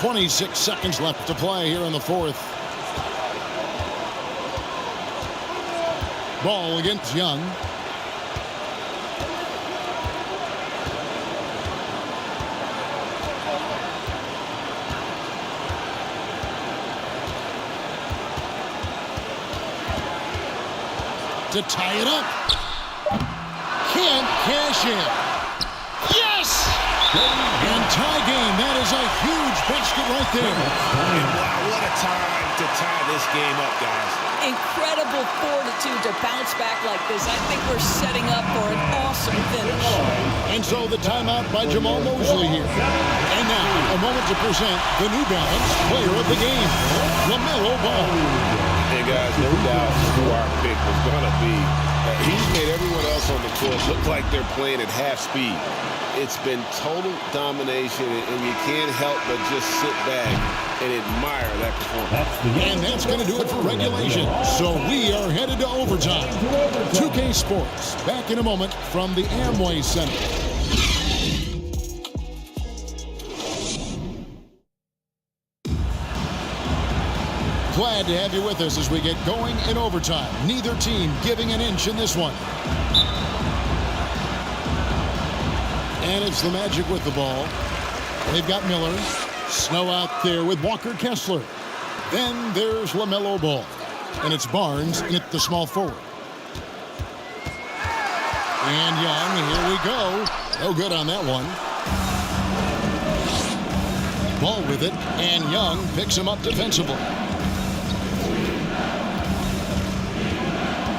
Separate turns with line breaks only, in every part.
26 seconds left to play here in the fourth. Ball against Young. To tie it up. Can't cash in. Yes! And tie game. That is a huge basket right there.
And wow, what a time to tie this game up, guys.
Incredible fortitude to bounce back like this. I think we're setting up for an awesome finish.
And so the timeout by Jamal Mosley here. And now a moment to present the New Balance player of the game, LaMelo Ball.
Hey guys, no doubt who our pick was going to be. He's made everyone else on the court look like they're playing at half speed. It's been total domination, and you can't help but just sit back and admire that performance.
And that's going to do it for regulation. So we are headed to overtime. 2K Sports, back in a moment from the Amway Center. Glad to have you with us as we get going in overtime. Neither team giving an inch in this one. And it's the Magic with the ball. They've got Miller. Snow out there with Walker Kessler. Then there's LaMelo Ball. And it's Barnes at the small forward. And Young, here we go. No good on that one. Ball with it, and Young picks him up defensively.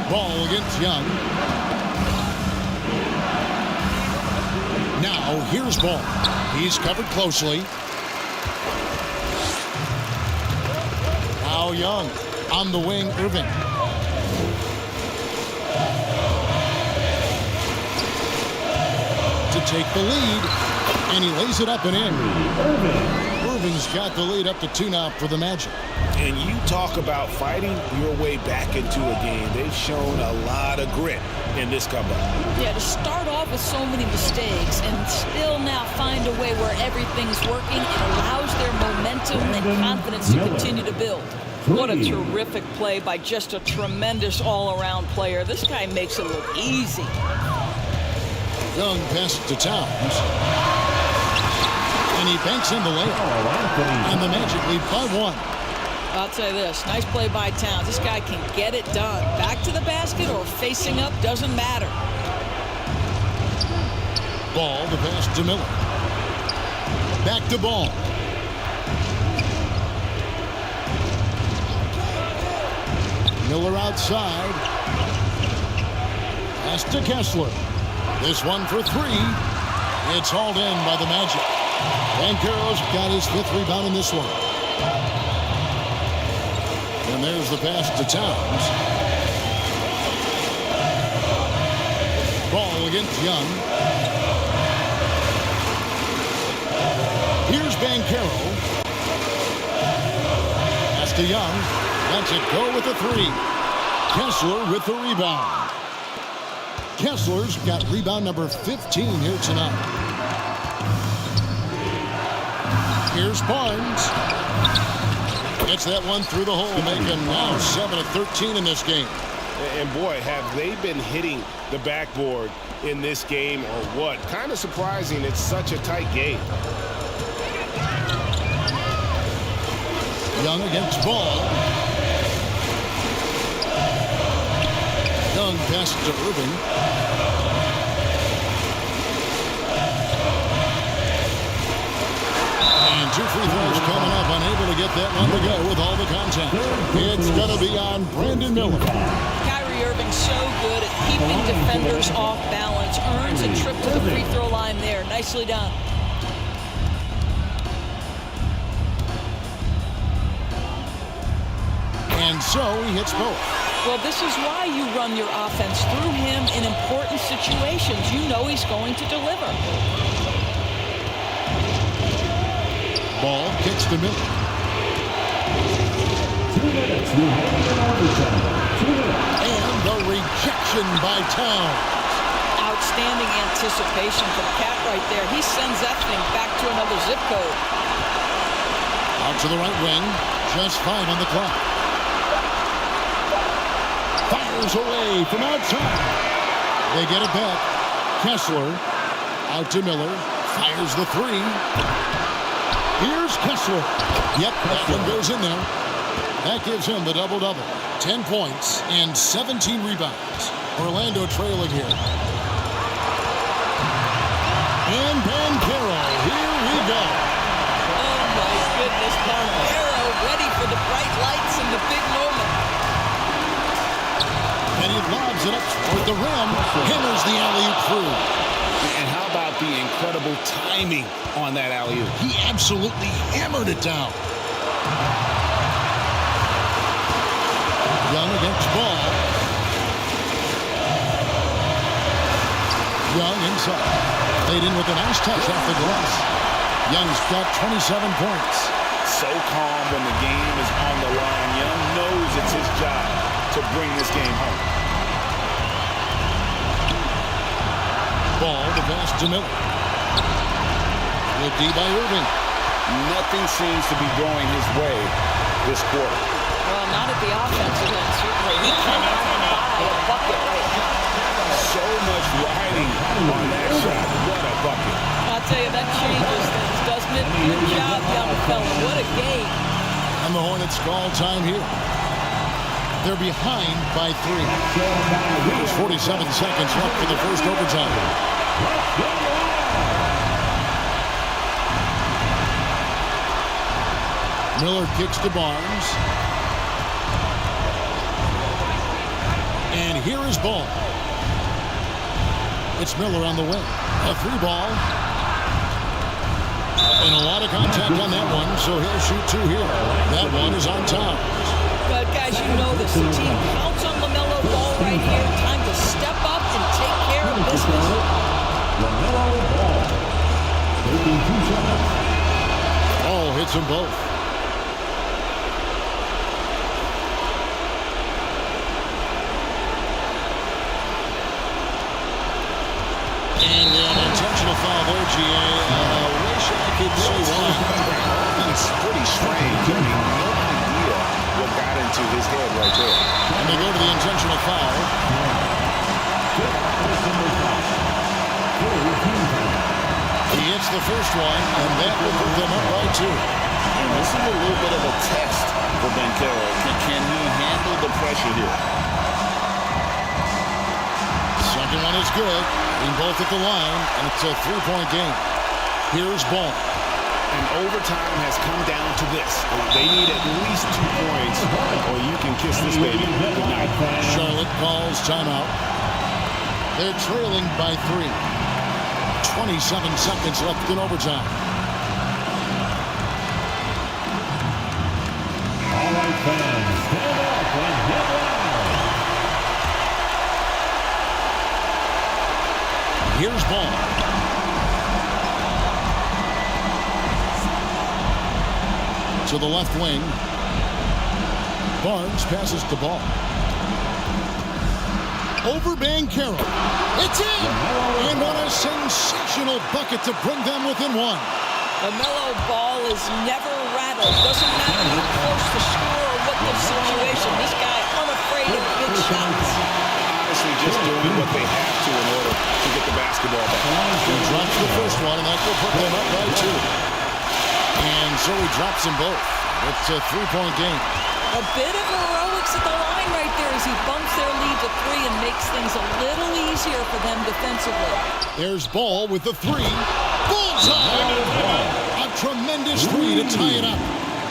Ball against Young. Now, here's Ball. He's covered closely. Now Young on the wing, Irving. To take the lead, and he lays it up and in. Irving's got the lead up to 2 now for the Magic.
And you talk about fighting your way back into a game. They've shown a lot of grit in this comeback.
Yeah, to start off with so many mistakes and still now find a way where everything's working, it allows their momentum and confidence to continue to build. What a terrific play by just a tremendous all-around player. This guy makes it look easy.
Young passes to Towns. And he banks in the layup. And the Magic lead by 1.
I'll tell you this, nice play by Towns. This guy can get it done. Back to the basket or facing up, doesn't matter.
Ball, the pass to Miller. Back to Ball. Miller outside. Pass to Kessler. This one for 3. It's hauled in by the Magic. Banchero's got his 5th rebound in this one. And there's the pass to Towns. Ball against Young. Here's Banchero. Pass to Young. Lets it go with the 3. Kessler with the rebound. Kessler's got rebound number 15 here tonight. Here's Barnes. Gets that one through the hole, making now 7 of 13 in this game.
And boy, have they been hitting the backboard in this game or what? Kind of surprising it's such a tight game.
Young against Ball. Young passes to Irving. And 2 free throws coming up. Unable to get that one to go with all the contact. It's going to be on Brandon Miller.
Kyrie Irving so good at keeping defenders off balance. Earns a trip to the free throw line there. Nicely done.
And so he hits both.
Well, this is why you run your offense through him in important situations. You know he's going to deliver.
Ball kicks to Miller.
2 minutes.
And the rejection by Towns.
Outstanding anticipation from Cat right there. He sends that thing back to another zip code.
Out to the right wing. Just 5 on the clock. Fires away from outside. They get it back. Kessler out to Miller. Fires the 3. Here's Kessler. Yep, that one goes in there. That gives him the double-double. 10 points and 17 rebounds. Orlando trailing here. And Banchero, here we go.
Oh, my goodness. Banchero ready for the bright lights and the big moment.
And he lobs it up toward the rim. Hammers the alley-oop through.
And how about the incredible timing on that alley-oop?
He absolutely hammered it down. Young against Ball. Young inside. Laid in with a nice touch off the glass. Young's got 27 points.
So calm when the game is on the line. Young knows it's his job to bring this game home.
Ball, the pass to Miller. Good D by Irving.
Nothing seems to be going his way this quarter.
Well, not at the offensive end, certainly. He cannot buy a bucket right now.
So much riding on that shot. What a bucket.
I'll tell you, that changes things, doesn't it? Good job, young fella. What a game.
And the Hornets call time here. They're behind by 3. There's 47 seconds left for the first overtime. Miller kicks to Barnes. And here is Ball. It's Miller on the wing. A 3 ball. And a lot of contact on that one, so he'll shoot 2 here. That one is on Towns.
But guys, you know this. The team counts on LaMelo Ball right here. Time to step up and take care of business.
LaMelo Ball. Taking 2 shots.
Ball hits them both. And an intentional foul there, GA. Wish I could say why.
It's pretty strange. I mean, no idea what got into his head right there.
And they go to the intentional foul. He hits the first one, and that will put them up by 2.
And this is a little bit of a test for Banchero. Can he handle the pressure here?
Second one is good. Being both at the line, and it's a 3-point game. Here's Ball.
And overtime has come down to this. They need at least 2 points, or you can kiss this baby goodnight.
Charlotte calls timeout. They're trailing by 3. 27 seconds left in overtime.
All right, fans, stand up and get loud.
Here's Ball. To the left wing. Barnes passes the ball. Over Banchero. It's in! And what a sensational bucket to bring them within 1.
LaMelo Ball is never rattled. Doesn't matter how close the score or what the situation. This guy unafraid of big shots.
Honestly, just doing what they have to in order to get the basketball back.
He drops the first one, and that will put them up by 2. And so he drops them both. It's a 3-point game.
A bit of heroics at the line right there as he bumps their lead to 3 and makes things a little easier for them defensively.
There's Ball with the 3. Bullseye! A tremendous 3 to tie it up.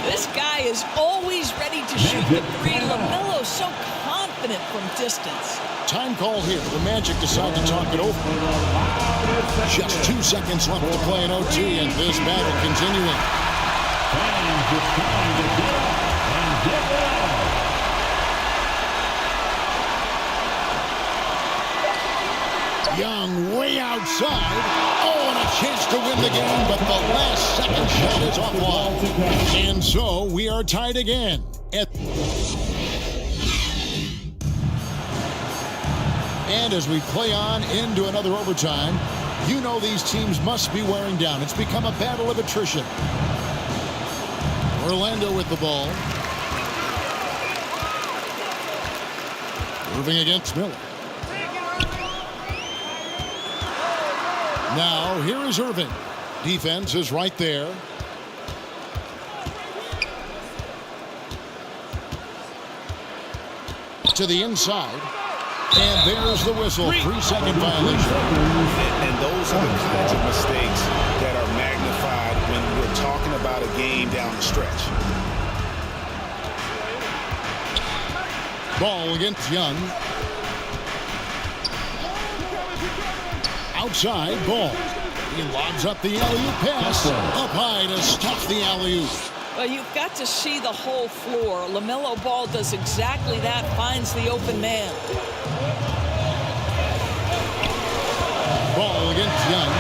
This guy is always ready to shoot the 3. LaMelo so confident from distance.
Time call here. The Magic decide to talk it over. Just 2 seconds left to play in OT, and this battle continuing.
Fans, it's time to get up and get loud.
Young way outside. Oh, and a chance to win the game, but the last second shot is offline. And so we are tied again. And as we play on into another overtime, you know these teams must be wearing down. It's become a battle of attrition. Orlando with the ball. Moving against Miller. Now, here is Irving. Defense is right there. To the inside. And there's the whistle. 3-second violation.
And those are the kinds of mistakes that are magnified when we're talking about a game down the stretch.
Ball against Young. Outside, Ball. He lobs up the alley-oop pass. Up high to stop the alley-oop.
Well, you've got to see the whole floor. LaMelo Ball does exactly that, finds the open man.
Ball against Young.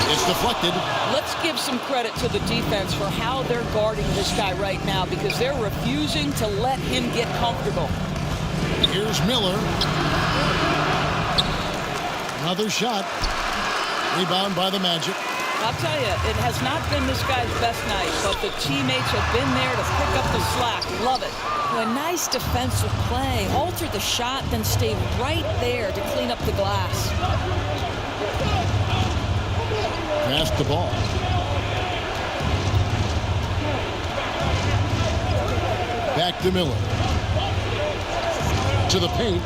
It's deflected.
Let's give some credit to the defense for how they're guarding this guy right now because they're refusing to let him get comfortable.
Here's Miller. Another shot. Rebound by the Magic.
I'll tell you, it has not been this guy's best night, but the teammates have been there to pick up the slack. Love it. A nice defensive play. Alter the shot, then stay right there to clean up the glass.
Pass the ball. Back to Miller. To the paint.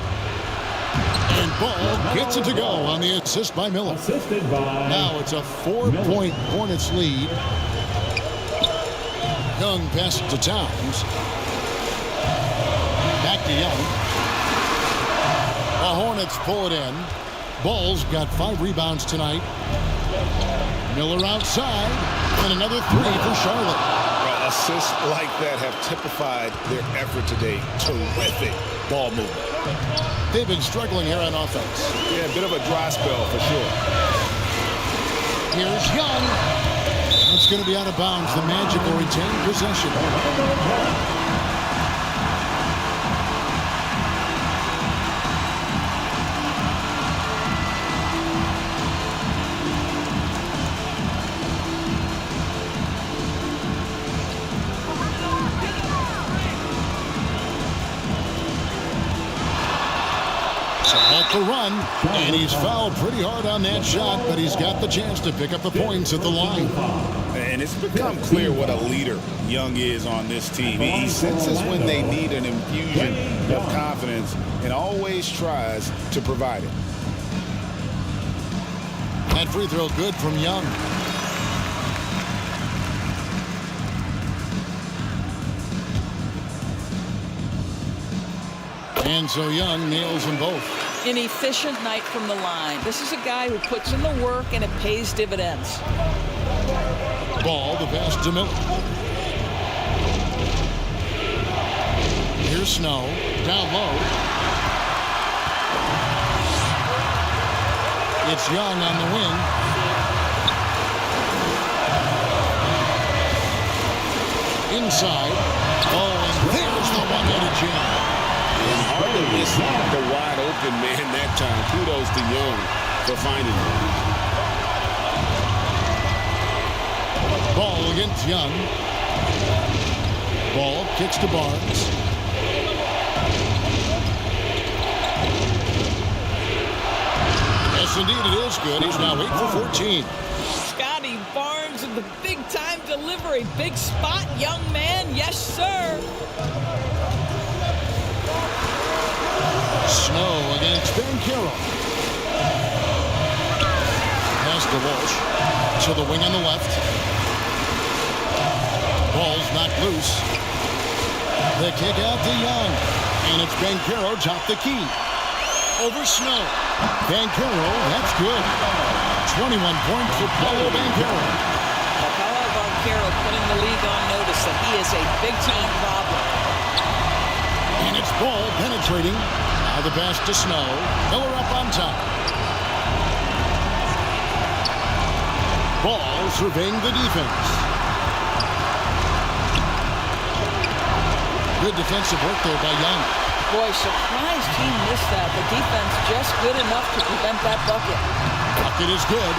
And Ball gets it to go on the assist by Miller.
Assisted by
Now it's a 4-point Hornets lead. Young passes to Towns. Back to Young. The Hornets pull it in. Ball's got 5 rebounds tonight. Miller outside. And another 3 for Charlotte.
Assists like that have typified their effort today. Terrific ball movement.
They've been struggling here on offense.
Yeah, a bit of a dry spell for sure.
Here's Young. It's going to be out of bounds. The Magic will retain possession. At the run, and he's fouled pretty hard on that shot, but he's got the chance to pick up the points at the line.
And it's become clear what a leader Young is on this team. He senses when they need an infusion of confidence and always tries to provide it.
That free throw good from Young. And so Young nails them both.
An efficient night from the line. This is a guy who puts in the work and it pays dividends.
Ball, the pass to Miller. Here's Snow, down low. It's Young on the wing. Inside. Oh, and there's the one-handed jam.
Hard to miss the wide open man that time. Kudos to Young for finding him.
Ball against Young. Ball kicks to Barnes. Yes, indeed, it is good. He's now 8 for 14.
Scotty Barnes with the big-time delivery. Big spot, young man. Yes, sir.
Snow against Banchero. Pass to Walsh. To the wing on the left. Ball's knocked loose. The kick out to Young. And it's Banchero top the key. Over Snow. Banchero, that's good. 21 points for Paolo Banchero.
Paolo Banchero putting the league on notice that he is a big-time problem.
And it's Ball penetrating. Now the pass to Snow. Miller up on top. Ball surveying the defense. Good defensive work there by Young.
Boy, surprised he missed that. The defense just good enough to prevent that bucket.
Bucket is good.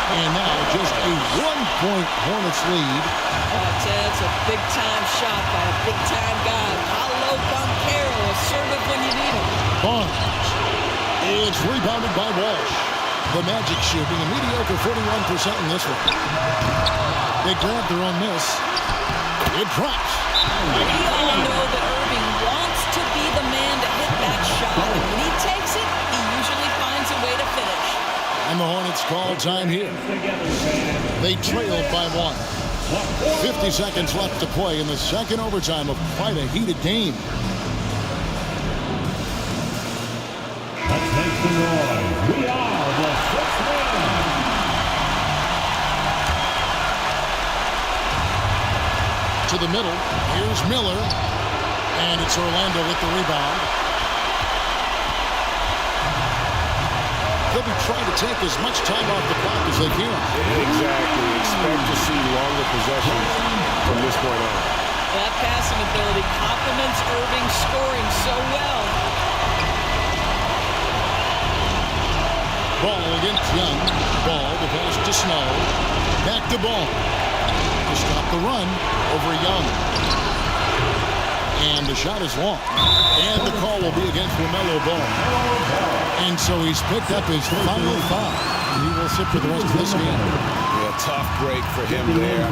And now just a 1-point Hornets lead.
Ted's a big-time shot by a big-time guy. Paolo Banchero, assertive when you need him.
Barnes. It's rebounded by Walsh. The Magic shooting a mediocre 41% in this one. They grab their own miss. It drops.
We all know that Irving wants to be the man to hit that shot. And when he takes it, he usually finds a way to finish.
And the Hornets call time here. They trailed by 1. 50 seconds left to play in the second overtime of quite a heated game.
Let's make some noise. We are the sixth man.
To the middle. Here's Miller. And it's Orlando with the rebound. They'll be trying to take as much time off the clock as they can.
Exactly. Expect to see longer possessions from this point on.
That passing ability complements Irving scoring so well.
Ball against Young. Ball to pass to Snow. Back to Ball. To stop the run over Young. And the shot is long. And the call will be against LaMelo Ball. And so he's picked up his final foul. He will sit for the rest of this game.
Yeah, tough break for him there.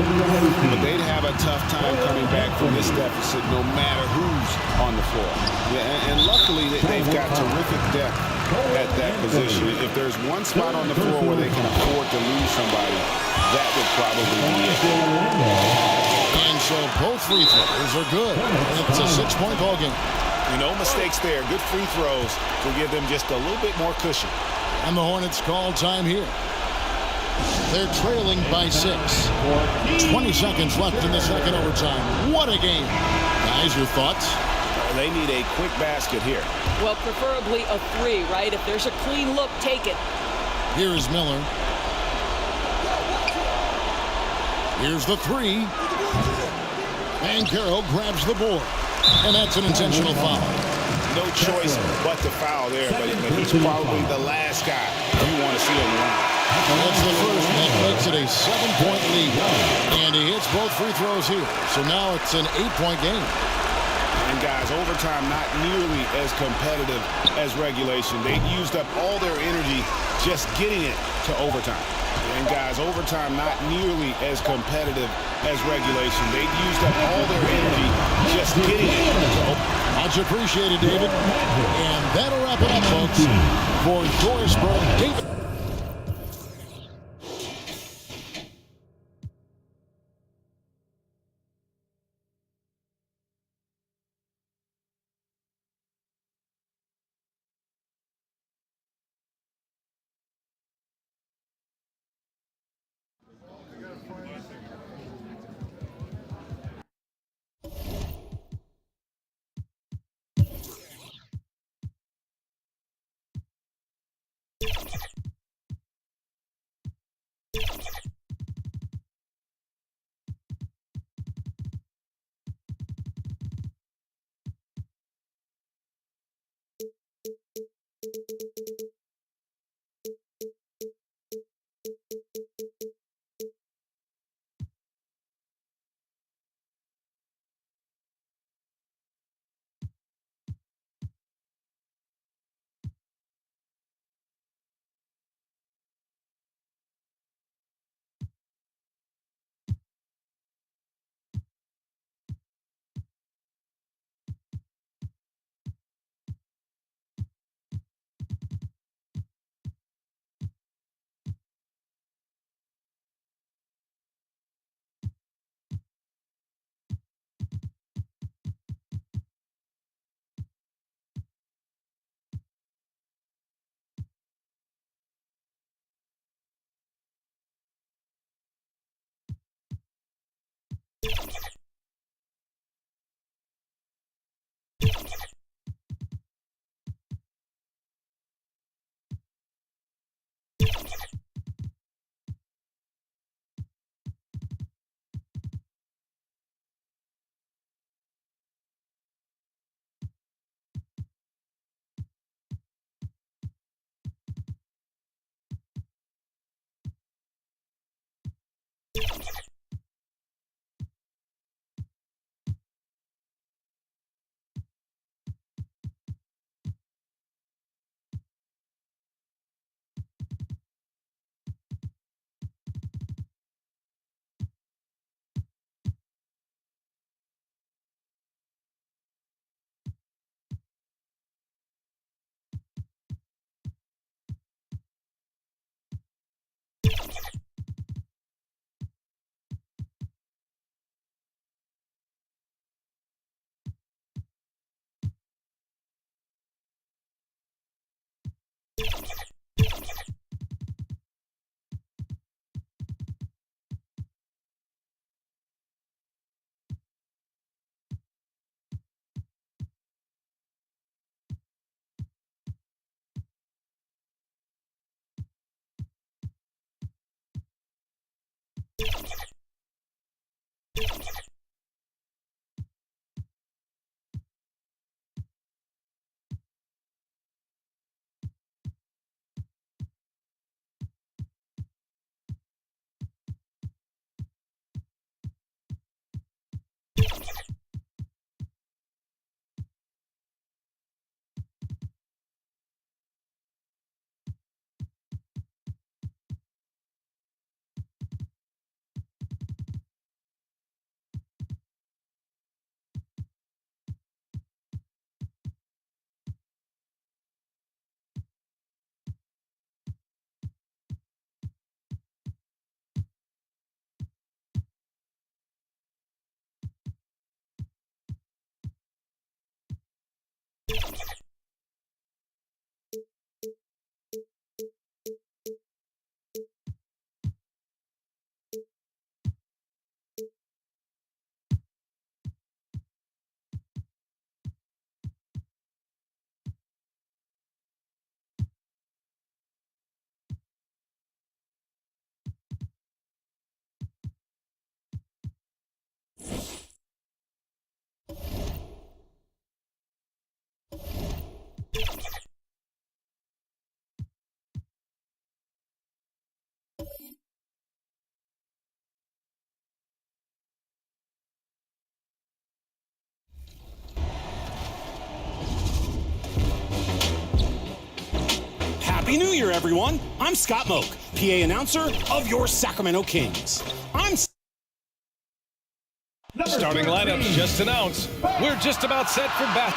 But they'd have a tough time coming back from this deficit no matter who's on the floor. Yeah, and luckily they've got terrific depth at that position. If there's one spot on the floor where they can afford to lose somebody, that would probably be it.
And so both free throws are good. And it's a 6-point ball game.
No mistakes there. Good free throws will give them just a little bit more cushion.
And the Hornets call time here. They're trailing by 6. 20 seconds left in the second overtime. What a game. Guys, your thoughts?
They need a quick basket here.
Well, preferably a 3, right? If there's a clean look, take it.
Here is Miller. Here's the 3. And Carroll grabs the board. And that's an intentional foul.
No choice but to foul there, but he's probably the last guy you want to see on the line.
That's the first. That makes it a 7-point lead. And he hits both free throws here. So now it's an 8-point game.
And guys, overtime not nearly as competitive as regulation. They used up all their energy just getting it to overtime. And guys, overtime not nearly as competitive as regulation. They used up all their energy just getting it to overtime.
Much appreciated, David. And that'll wrap it up, folks. For Dorisburg, David.
Happy New Year, everyone. I'm Scott Moak, PA announcer of your Sacramento Kings.
Starting lineups just announced. We're just about set for bat.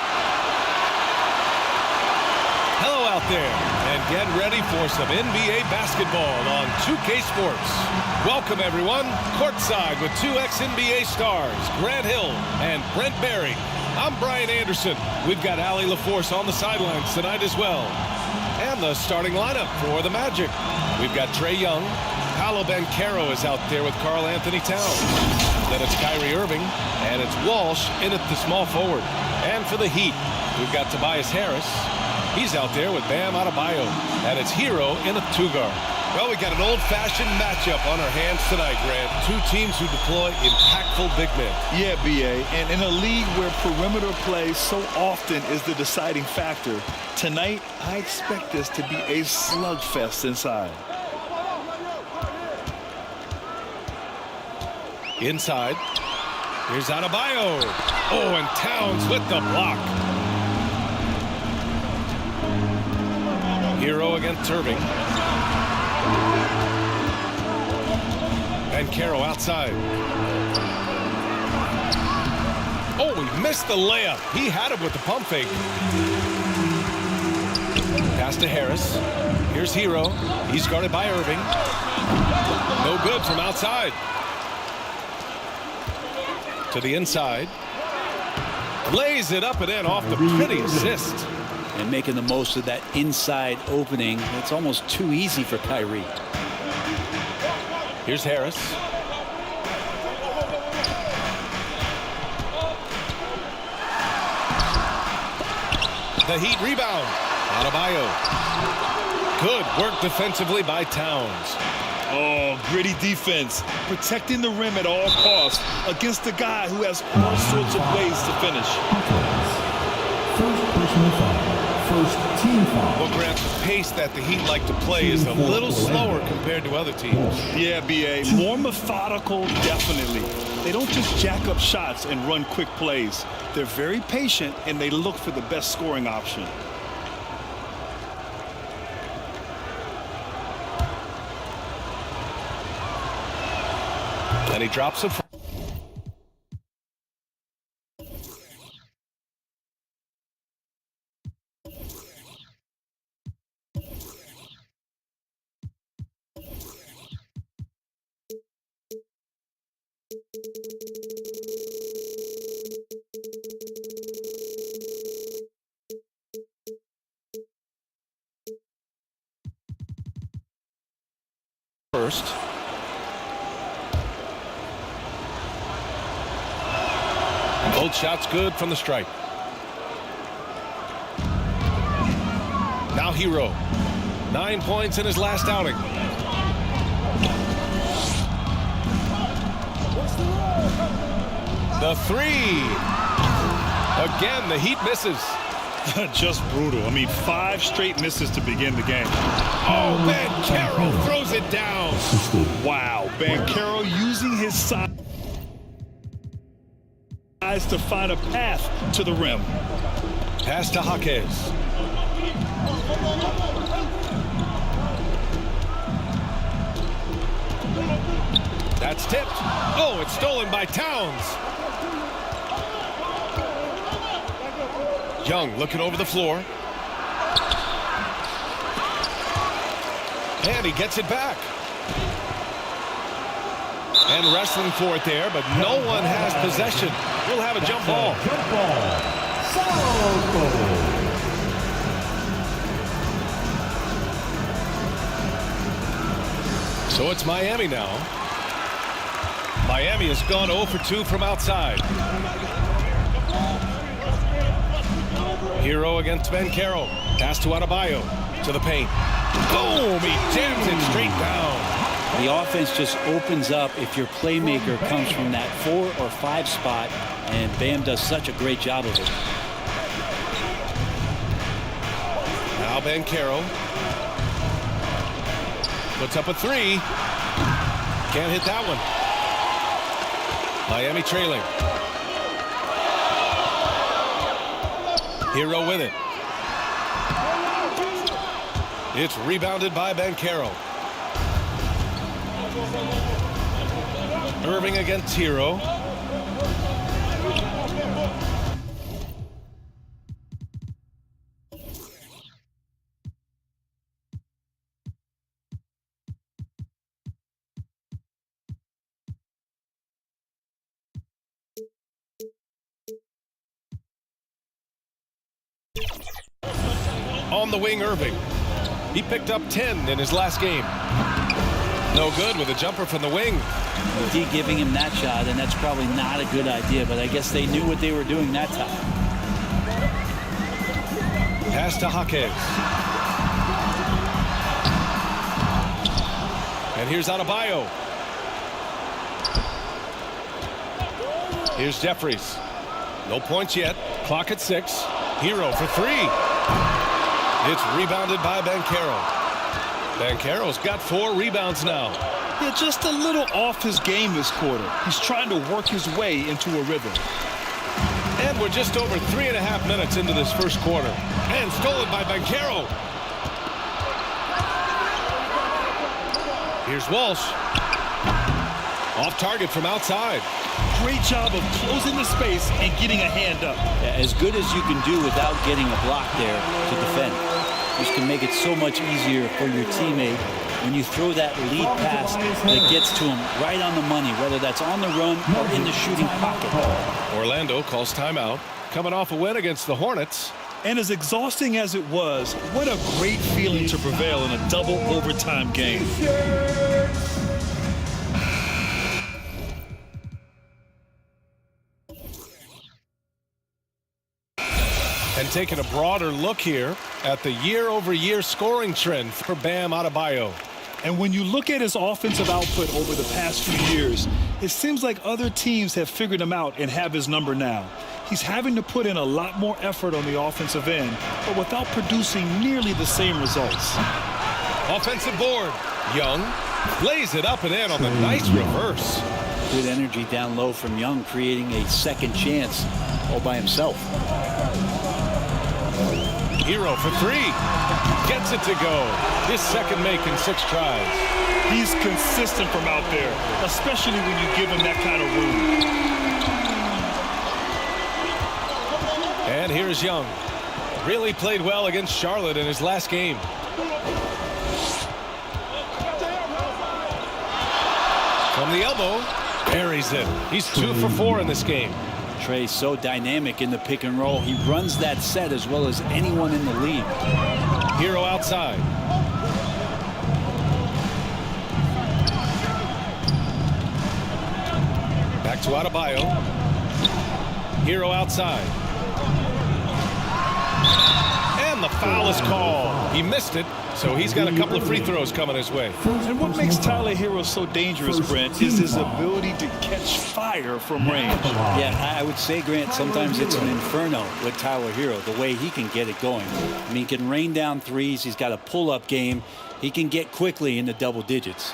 Hello out there, and get ready for some NBA basketball on 2K Sports. Welcome, everyone. Courtside with two ex-NBA stars, Grant Hill and Brent Berry. I'm Brian Anderson. We've got Allie LaForce on the sidelines tonight as well. And the starting lineup for the Magic. We've got Trae Young. Paolo Banchero is out there with Karl Anthony Towns. Then it's Kyrie Irving, and it's Walsh in at the small forward. And for the Heat, we've got Tobias Harris. He's out there with Bam Adebayo, and it's Hero in a two-guard. Well, we got an old-fashioned matchup on our hands tonight, Grant. Two teams who deploy impactful big men.
Yeah, B.A., and in a league where perimeter play so often is the deciding factor, tonight I expect this to be a slugfest inside.
Inside, here's Adebayo. Oh, and Towns with the block. Hero against Irving. And Caro outside. Oh, he missed the layup. He had him with the pump fake. Pass to Harris. Here's Hero. He's guarded by Irving. No good from outside. To the inside. Lays it up and in off the pretty assist.
And making the most of that inside opening. It's almost too easy for Kyrie.
Here's Harris. The Heat rebound. Adebayo. Good work defensively by Towns.
Oh, gritty defense. Protecting the rim at all costs against a guy who has all sorts of ways to finish.
First personal foul. First team foul.
Well, Grant, the pace that the Heat like to play is a little slower compared to other teams.
Yeah, B.A. More methodical, definitely. They don't just jack up shots and run quick plays. They're very patient, and they look for the best scoring option.
And he drops it. First. Both shots good from the stripe. Now Hero. 9 points in his last outing. The three. Again, the Heat misses.
Just brutal. I mean, 5 straight misses to begin the game.
Oh, Banchero throws it down.
Wow. Banchero using his size. tries to find a path to the rim.
Pass to Jaquez. That's tipped. Oh, it's stolen by Towns. Young looking over the floor. And he gets it back. And wrestling for it there, but no one has possession. We'll have a jump ball.
Jump ball.
So it's Miami now. Miami has gone 0 for 2 from outside. Hero against Banchero. Pass to Adebayo. To the paint. Boom! He jams it straight down.
The offense just opens up if your playmaker comes from that 4 or 5 spot, and Bam does such a great job of it.
Now Banchero puts up a 3. Can't hit that one. Miami trailing. Hero with it. It's rebounded by Banchero. Irving against Hero. On the wing, Irving. He picked up 10 in his last game. No good with a jumper from the wing.
D giving him that shot, and that's probably not a good idea, but I guess they knew what they were doing that time.
Pass to Jaquez. And here's Adebayo. Here's Jeffries. No points yet. Clock at 6. Hero for 3. It's rebounded by Banchero. Banchero's got 4 rebounds now.
Yeah, just a little off his game this quarter. He's trying to work his way into a rhythm.
And we're just over 3.5 minutes into this first quarter. And stolen by Banchero. Here's Walsh. Off target from outside.
Great job of closing the space and getting a hand up.
Yeah, as good as you can do without getting a block there to defend. This can make it so much easier for your teammate when you throw that lead pass that gets to him right on the money, whether that's on the run or in the shooting pocket.
Orlando calls timeout, coming off a win against the Hornets.
And as exhausting as it was, what a great feeling to prevail in a double overtime game.
And taking a broader look here at the year-over-year scoring trend for Bam Adebayo.
And when you look at his offensive output over the past few years, it seems like other teams have figured him out and have his number now. He's having to put in a lot more effort on the offensive end, but without producing nearly the same results.
Offensive board. Young lays it up and in on the nice reverse.
Good energy down low from Young, creating a second chance all by himself.
Hero for 3. Gets it to go. His second make in 6 tries.
He's consistent from out there, especially when you give him that kind of room.
And here's Young. Really played well against Charlotte in his last game. From the elbow, buries it. He's 2 for 4 in this game.
Trey's so dynamic in the pick and roll. He runs that set as well as anyone in the league.
Hero outside. Back to Adebayo. Hero outside. And the foul is called. He missed it, so he's got a couple of free throws coming his way.
And what makes Tyler Hero so dangerous, Brent, is his ability to catch fire from range.
Yeah, I would say, Grant, sometimes it's an inferno with Tyler Hero, the way he can get it going. I mean, he can rain down threes. He's got a pull-up game. He can get quickly into double digits.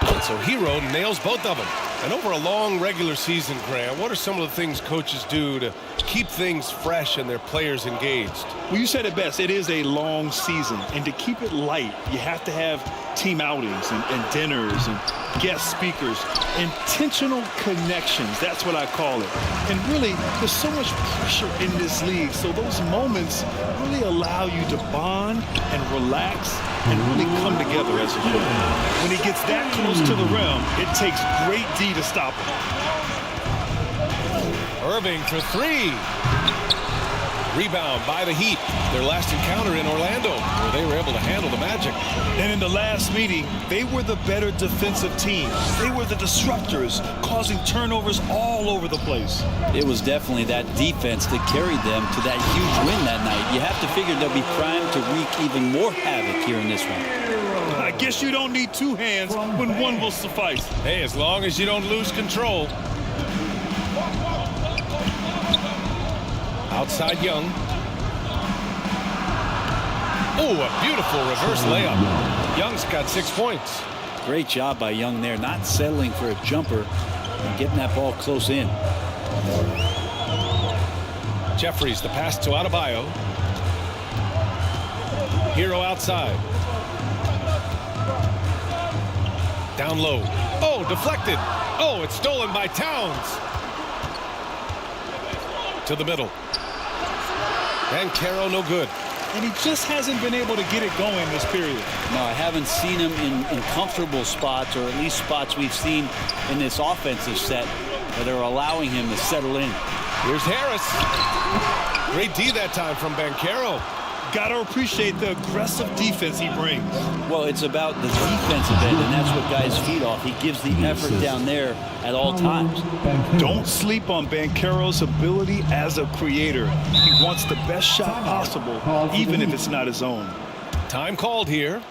And so Hero nails both of them. And over a long regular season, Grant, what are some of the things coaches do to keep things fresh and their players engaged?
Well, you said it best. It is a long season. And to keep it light, you have to have team outings and dinners and guest speakers. Intentional connections, that's what I call it. And really, there's so much pressure in this league. So those moments really allow you to bond and relax and really come together as a group. When he gets that close to the rim, it takes great D to stop him.
Irving for three. Rebound by the Heat. Their last encounter in Orlando, where they were able to handle the Magic.
And in the last meeting, they were the better defensive team. They were the disruptors, causing turnovers all over the place.
It was definitely that defense that carried them to that huge win that night. You have to figure they'll be primed to wreak even more havoc here in this one.
I guess you don't need two hands when one will suffice.
Hey, as long as you don't lose control. Outside Young. Oh, a beautiful reverse layup. Young's got 6 points.
Great job by Young there, not settling for a jumper and getting that ball close in.
Jeffries, the pass to Adebayo. Hero outside. Down low. Oh, deflected. Oh, it's stolen by Towns. To the middle. Banchero, no good.
And he just hasn't been able to get it going this period.
No, I haven't seen him in comfortable spots, or at least spots we've seen in this offensive set that are allowing him to settle in.
Here's Harris. Great D that time from Banchero.
Got to appreciate the aggressive defense he brings.
Well, it's about the defensive end, and that's what guys feed off. He gives the effort down there at all times.
Don't sleep on Banchero's ability as a creator. He wants the best shot possible, even if it's not his own.
Time called here.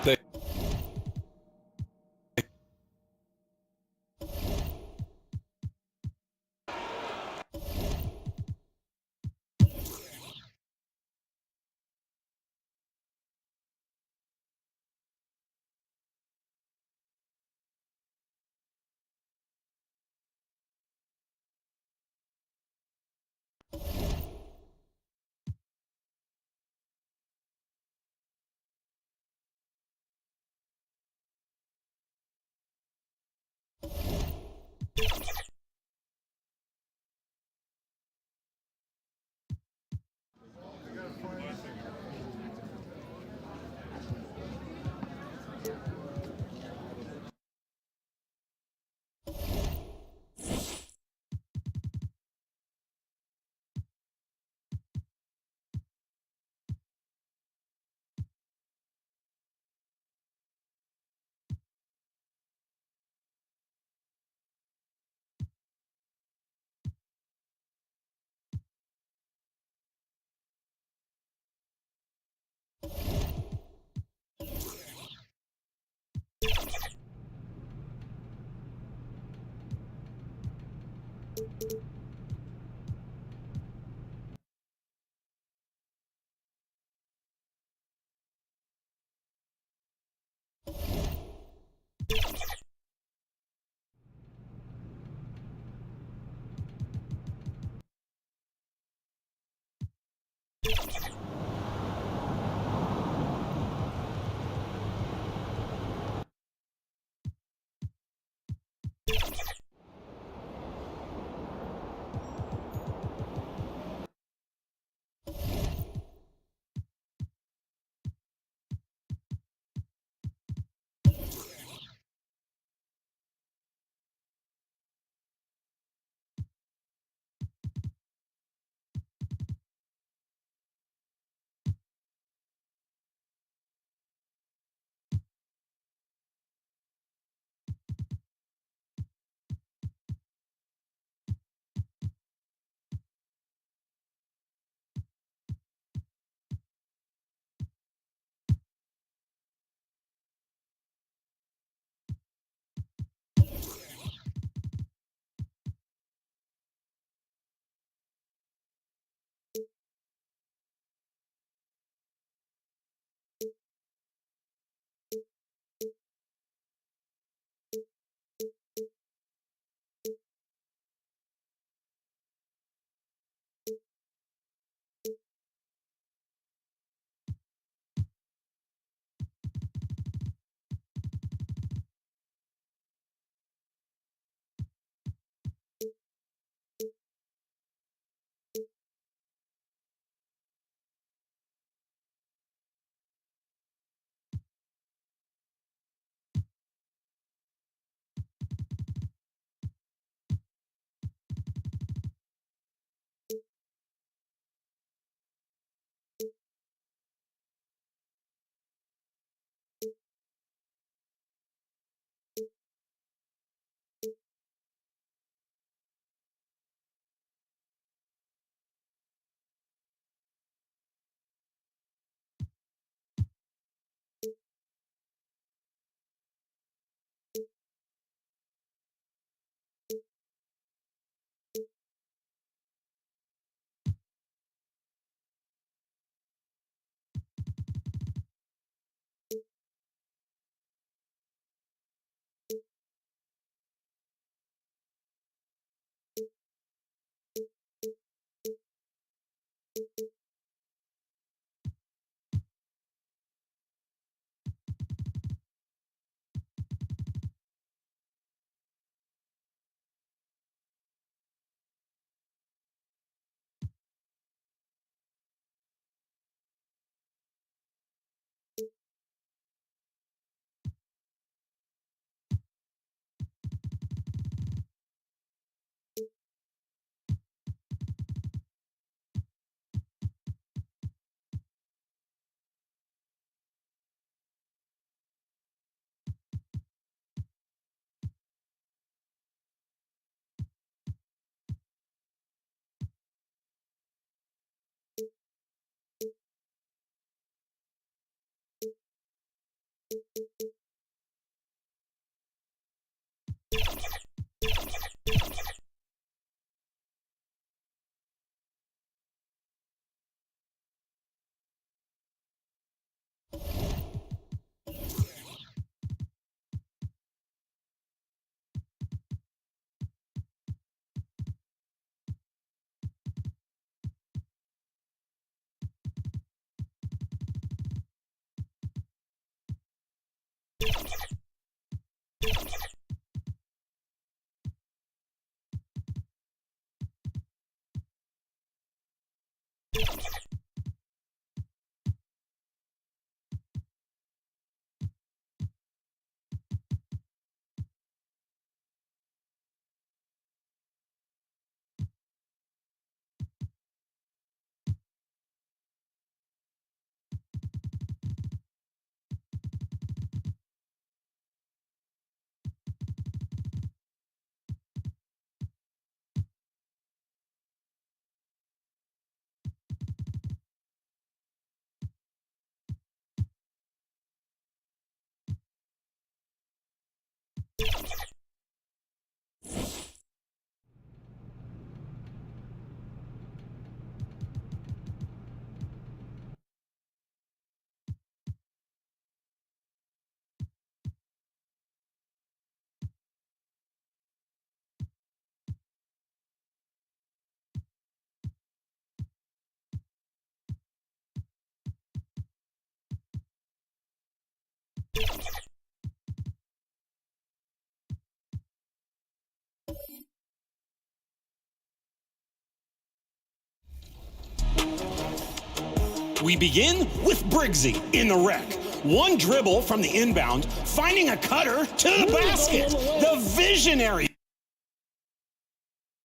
We begin with Briggsy in the wreck. One dribble from the inbound, finding a cutter to the basket. The visionary.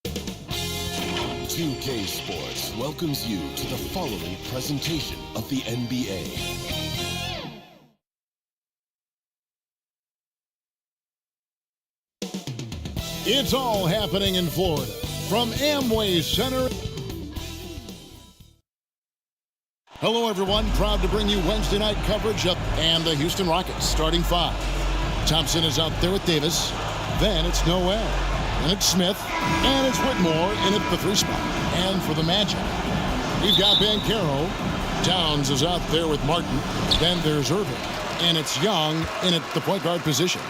2K Sports welcomes you to the following presentation of the NBA.
It's all happening in Florida from Amway Center. Hello, everyone. Proud to bring you Wednesday night coverage of and the Houston Rockets starting five. Thompson is out there with Davis. Then it's Noel. And it's Smith. And it's Whitmore in at the 3 spot. And for the Magic, we've got Banchero. Towns is out there with Martin. Then there's Irving. And it's Young in at the point guard position.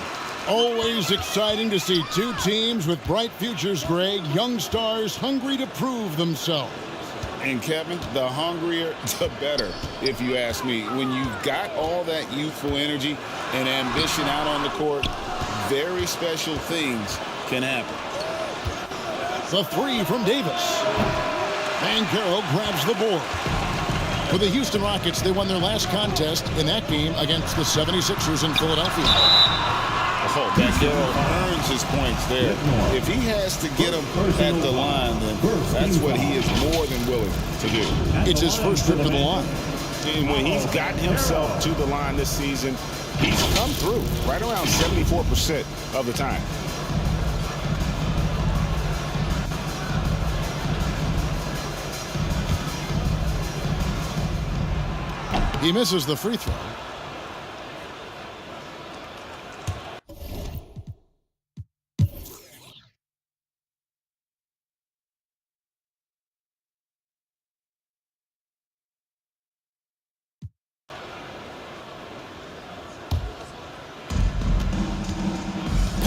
Always exciting to see two teams with bright futures, Greg. Young stars hungry to prove themselves.
And Kevin, the hungrier, the better, if you ask me. When you've got all that youthful energy and ambition out on the court, very special things can happen.
The 3 from Davis. Banchero grabs the board. For the Houston Rockets, they won their last contest in that game against the 76ers in Philadelphia.
Oh, Banchero earns his points there. If he has to get them at the line, then that's what he is more than willing to do.
It's his first trip to the line.
And when he's gotten himself to the line this season, he's come through right around 74% of the time.
He misses the free throw.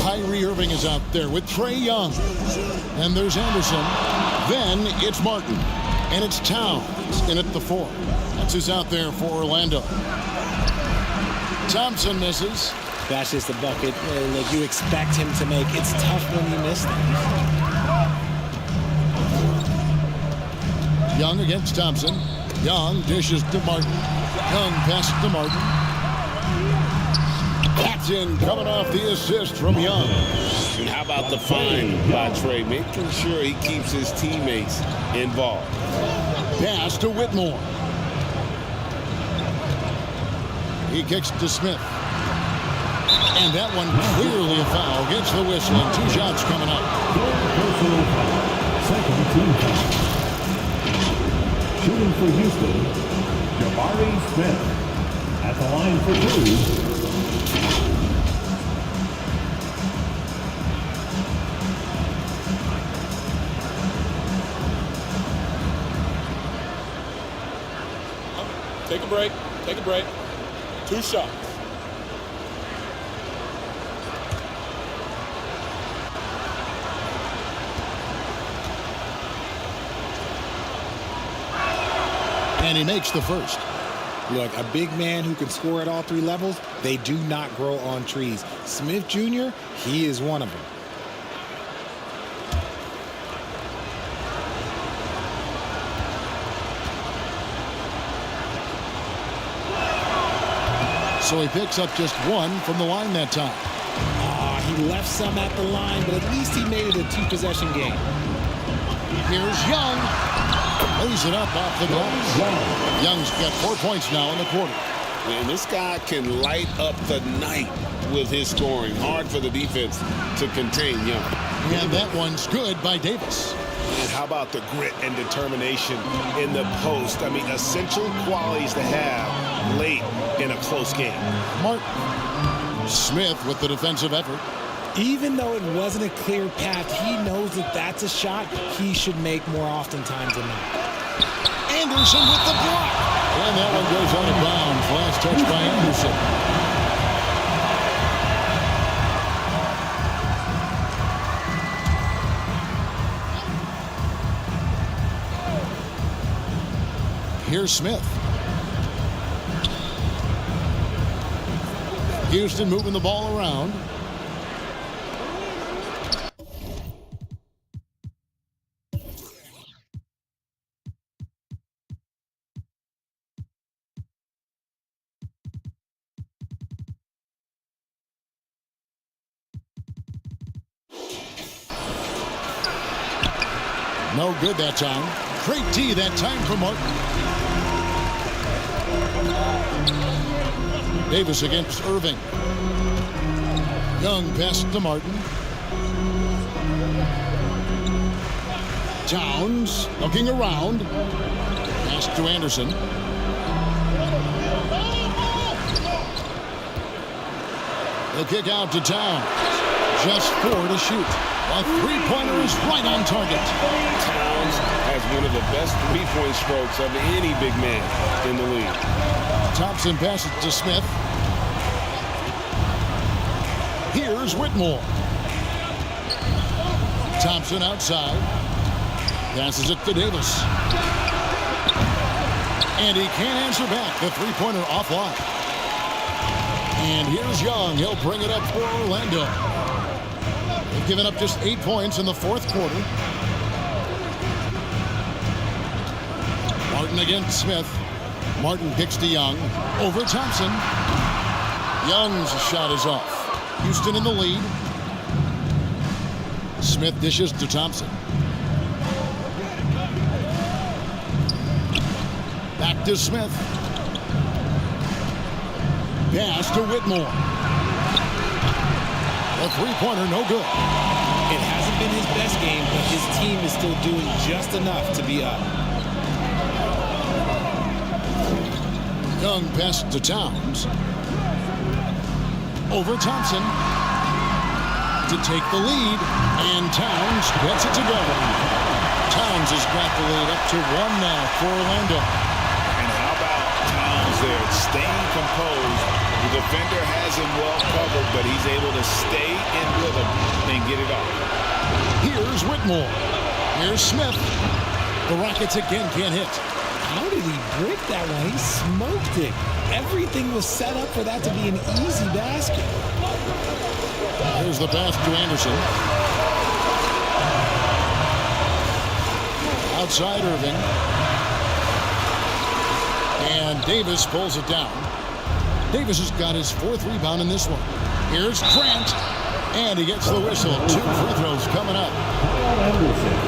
Kyrie Irving is out there with Trae Young. And there's Anderson. Then it's Martin. And it's Towns in at the 4. That's who's out there for Orlando. Thompson misses.
That's just the bucket that you expect him to make. It's tough when you miss them.
Young against Thompson. Young dishes to Martin. Young passes to Martin. Patton coming off the assist from Young.
And how about the find by Trae, making sure he keeps his teammates involved.
Pass to Whitmore. He kicks to Smith. And that one clearly a foul. Gets the whistle and 2 shots coming up.
Second team foul. Shooting for Houston, Jabari Smith. At the line for 2.
Take a break. Take a break. 2 shots.
And he makes the first.
Look, a big man who can score at all 3 levels, they do not grow on trees. Smith Jr., he is one of them.
So he picks up just 1 from the line that time.
He left some at the line, but at least he made it a 2-possession game.
Here's Young. Lays it up off the glass. Young's got 4 points now in the quarter.
And this guy can light up the night with his scoring. Hard for the defense to contain Young.
And that one's good by Davis.
And how about the grit and determination in the post? I mean, essential qualities to have late in a close game.
Martin. Smith with the defensive effort.
Even though it wasn't a clear path, he knows that that's a shot he should make more oftentimes than not.
Anderson with the block. And that one goes out of bounds. Last touch by Anderson. Here's Smith. Houston moving the ball around. No good that time. Great D that time for Martin. Davis against Irving. Young passes to Martin. Towns looking around. Pass to Anderson. The kick out to Towns. Just 4 to shoot. A 3-pointer is right on target.
Towns has one of the best 3-point strokes of any big man in the league.
Thompson passes to Smith. Here's Whitmore. Thompson outside. Passes it to Davis. And he can't answer back. The 3-pointer offline. And here's Young. He'll bring it up for Orlando. They've given up just 8 points in the 4th quarter. Martin against Smith. Martin picks to Young. Over Thompson. Young's shot is off. Houston in the lead. Smith dishes to Thompson. Back to Smith. Pass to Whitmore. A 3-pointer, no good.
It hasn't been his best game, but his team is still doing just enough to be up.
Young pass to Towns. Over Thompson. To take the lead. And Towns gets it to go. Towns has got the lead up to 1 now for Orlando.
And how about Towns there staying composed? The defender has him well covered, but he's able to stay in rhythm and get it off.
Here's Whitmore. Here's Smith. The Rockets again can't hit.
How did he break that one? He smoked it. Everything was set up for that to be an easy basket.
Here's the pass to Anderson. Outside Irving. And Davis pulls it down. Davis has got his 4th rebound in this one. Here's Grant. And he gets the whistle. 2 free throws coming up.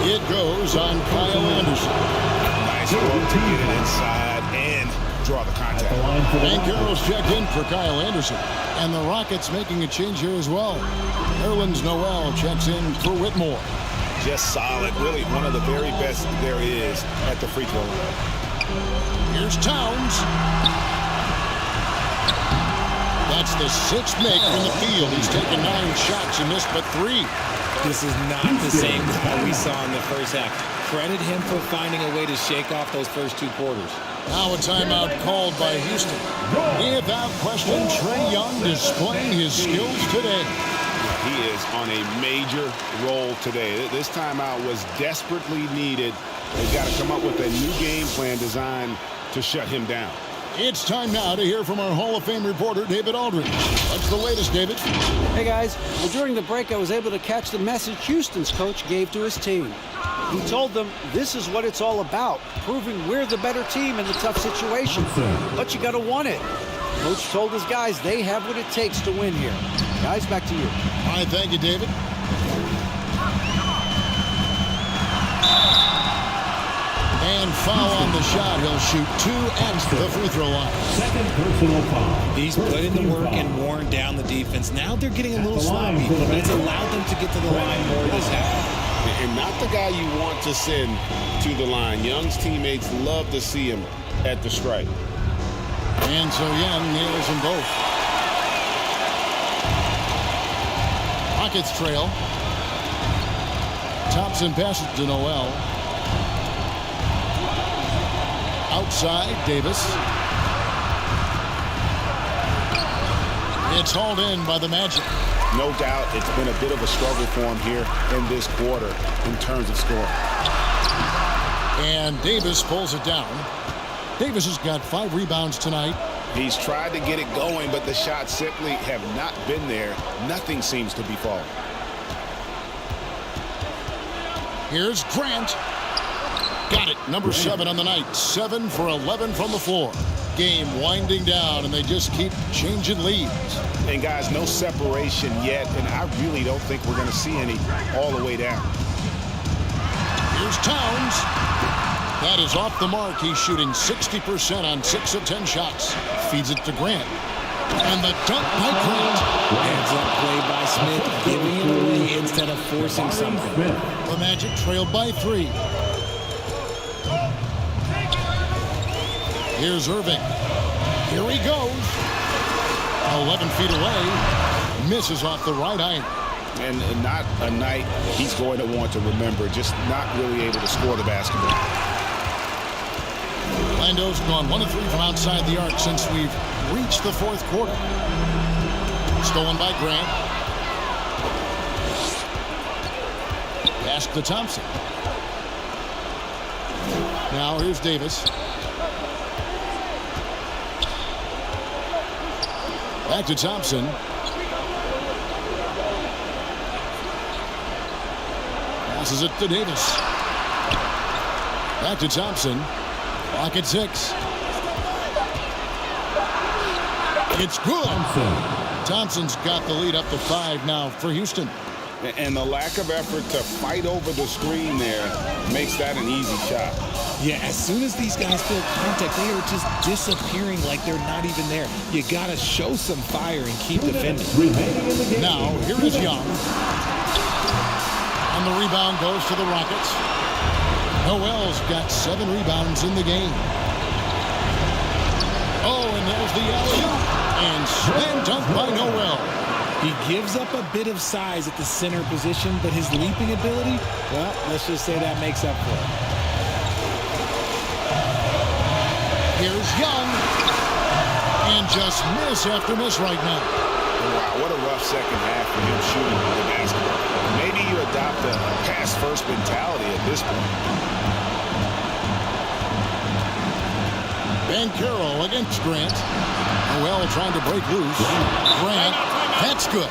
It goes on Kyle Anderson.
Nice work to get it inside and draw the contact.
And Carroll's checked in for Kyle Anderson. And the Rockets making a change here as well. Nerlens Noel checks in for Whitmore.
Just solid. Really one of the very best there is at the free throw line.
Here's Towns. That's the 6th make from the field. He's taken 9 shots and missed but 3.
This is not the same guy we saw in the first half. Credit him for finding a way to shake off those first 2 quarters.
Now a timeout called by Houston. Without question, Trae Young displaying his skills today.
He is on a major role today. This timeout was desperately needed. They've got to come up with a new game plan designed to shut him down.
It's time now to hear from our Hall of Fame reporter, David Aldridge. What's the latest, David?
Hey, guys. Well, during the break, I was able to catch the message Houston's coach gave to his team. He told them this is what it's all about, proving we're the better team in the tough situation. But you got to want it. Coach told his guys they have what it takes to win here. Guys, back to you.
All right, thank you, David. And foul on the shot. He'll shoot 2 at the free throw line.
Second personal foul.
He's put in the work and worn down the defense. Now they're getting a little sloppy, but it's allowed them to get to the line more this half.
And not the guy you want to send to the line. Young's teammates love to see him at the stripe.
And so Young nails them both. Rockets trail. Thompson passes to Noel. Outside, Davis. It's hauled in by the Magic.
No doubt it's been a bit of a struggle for him here in this quarter in terms of scoring.
And Davis pulls it down. Davis has got 5 rebounds tonight.
He's tried to get it going, but the shots simply have not been there. Nothing seems to be falling.
Here's Grant. Got it. Number 7 on the night. 7 for 11 from the floor. Game winding down, and they just keep changing leads.
And, guys, no separation yet, and I really don't think we're going to see any all the way down.
Here's Towns. That is off the mark. He's shooting 60% on 6 of 10 shots. Feeds it to Grant. And the dunk by Grant.
Hands up play by Smith, giving it away instead of forcing something.
The Magic trailed by 3. Here's Irving. Here he goes. 11 feet away. Misses off the right iron.
And not a night he's going to want to remember. Just not really able to score the basketball.
Orlando's gone 1 of 3 from outside the arc since we've reached the 4th quarter. Stolen by Grant. Pass to Thompson. Now here's Davis. Back to Thompson. Passes it to Davis. Back to Thompson. Clock at 6. It's good. Thompson's got the lead up to 5 now for Houston.
And the lack of effort to fight over the screen there makes that an easy shot.
Yeah, as soon as these guys feel contact, they are just disappearing like they're not even there. You got to show some fire and keep defending.
Now, here is Young. And the rebound goes to the Rockets. Noel's got 7 rebounds in the game. Oh, and there's the alley-oop. And slam dunk by Noel.
He gives up a bit of size at the center position, but his leaping ability, well, let's just say that makes up for it.
Here's Young. And just miss after miss right now.
Wow, what a rough second half for him shooting the basketball. Maybe you adopt a pass-first mentality at this point.
Banchero against Grant. Noel trying to break loose. Grant, that's good.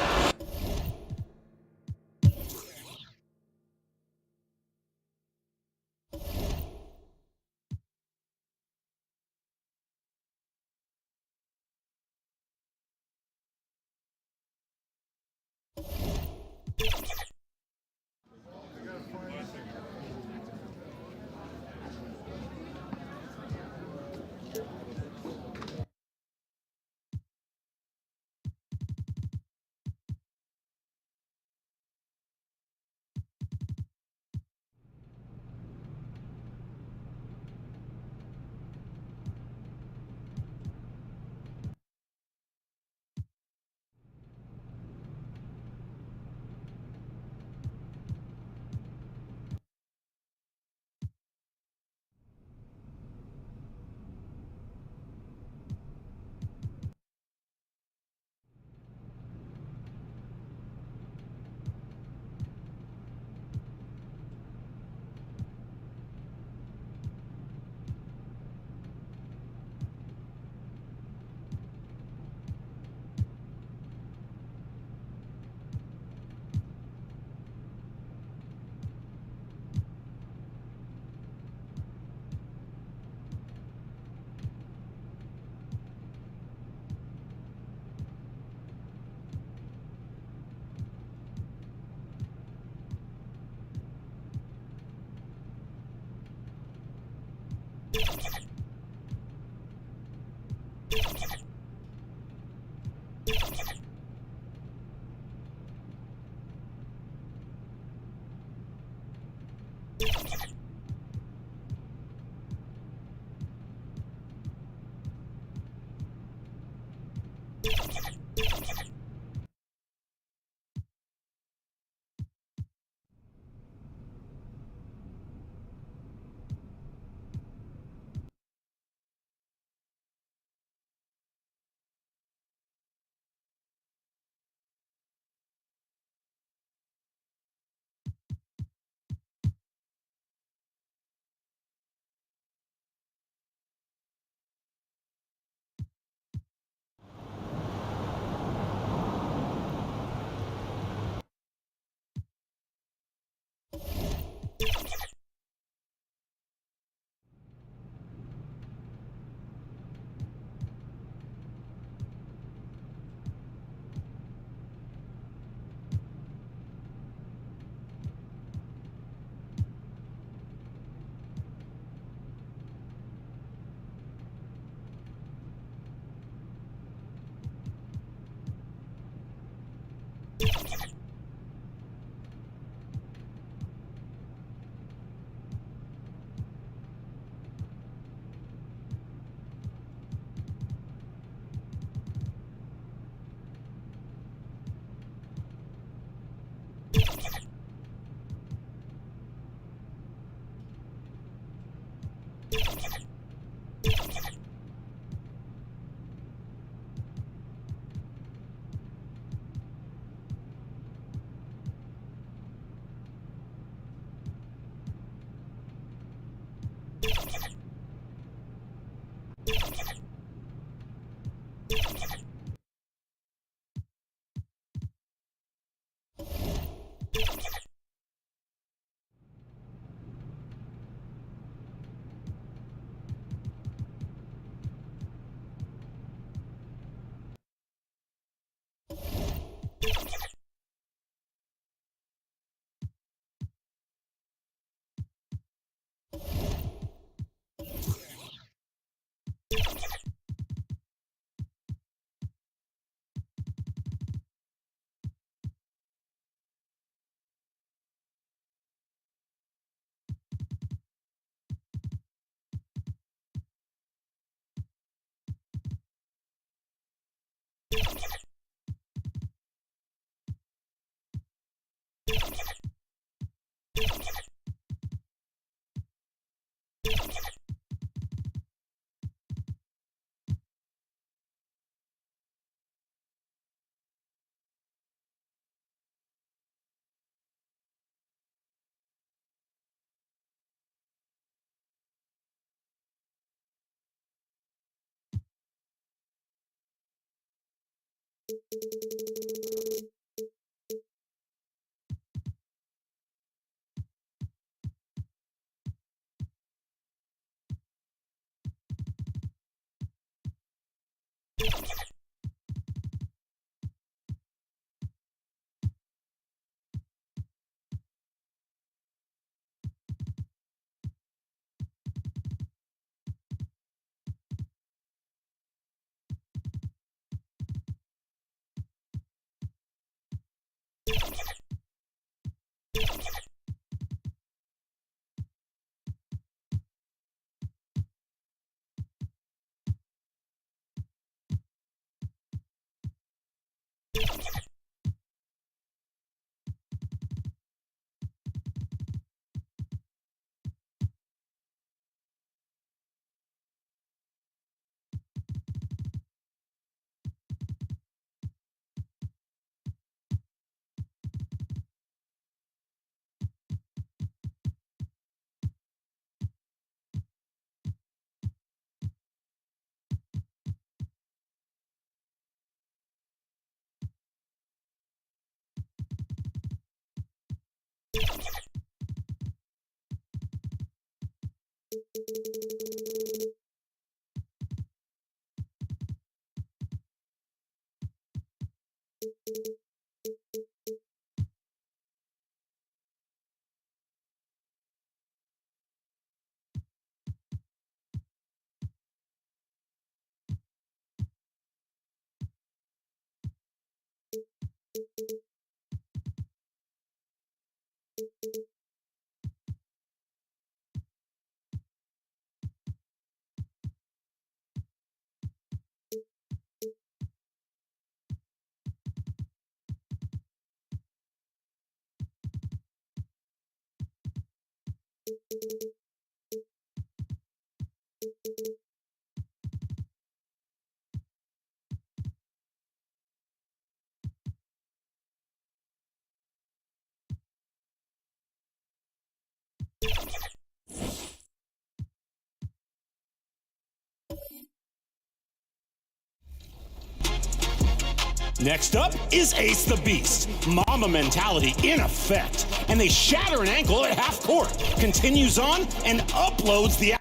Next up is Ace the Beast. Mama mentality in effect. And they shatter an ankle at half court. Continues on and uploads the...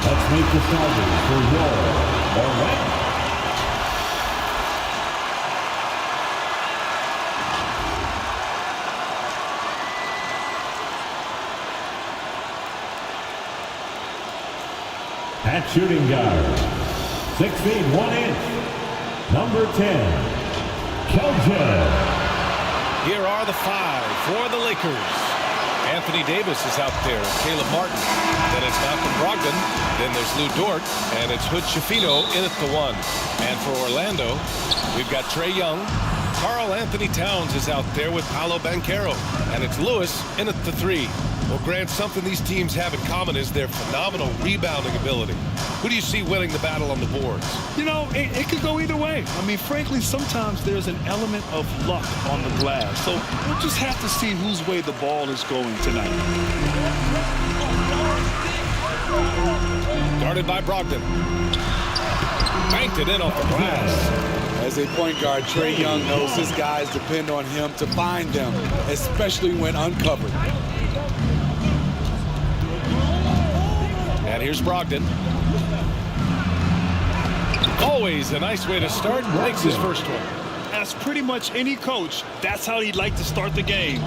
Let's make the starters for your Orlando. At shooting guard, 6 feet 1 inch, number 10, Keldon.
Here are the 5 for the Lakers. Anthony Davis is out there, Caleb Martin. Then it's Malcolm Brogdon. Then there's Lou Dort. And it's Hood Schifino in at the 1. And for Orlando, we've got Trae Young. Karl Anthony Towns is out there with Paolo Banchero. And it's Lewis in at the 3. Well, Grant, something these teams have in common is their phenomenal rebounding ability. Who do you see winning the battle on the boards?
You know, it could go either way. I mean, frankly, sometimes there's an element of luck on the glass. So we'll just have to see whose way the ball is going tonight.
Guarded by Brogdon. Banked it in off the glass.
As a point guard, Trae Young knows his guys depend on him to find them, especially when uncovered.
And here's Brogdon. Always a nice way to start. Makes his first one.
As pretty much any coach, that's how he'd like to start the game.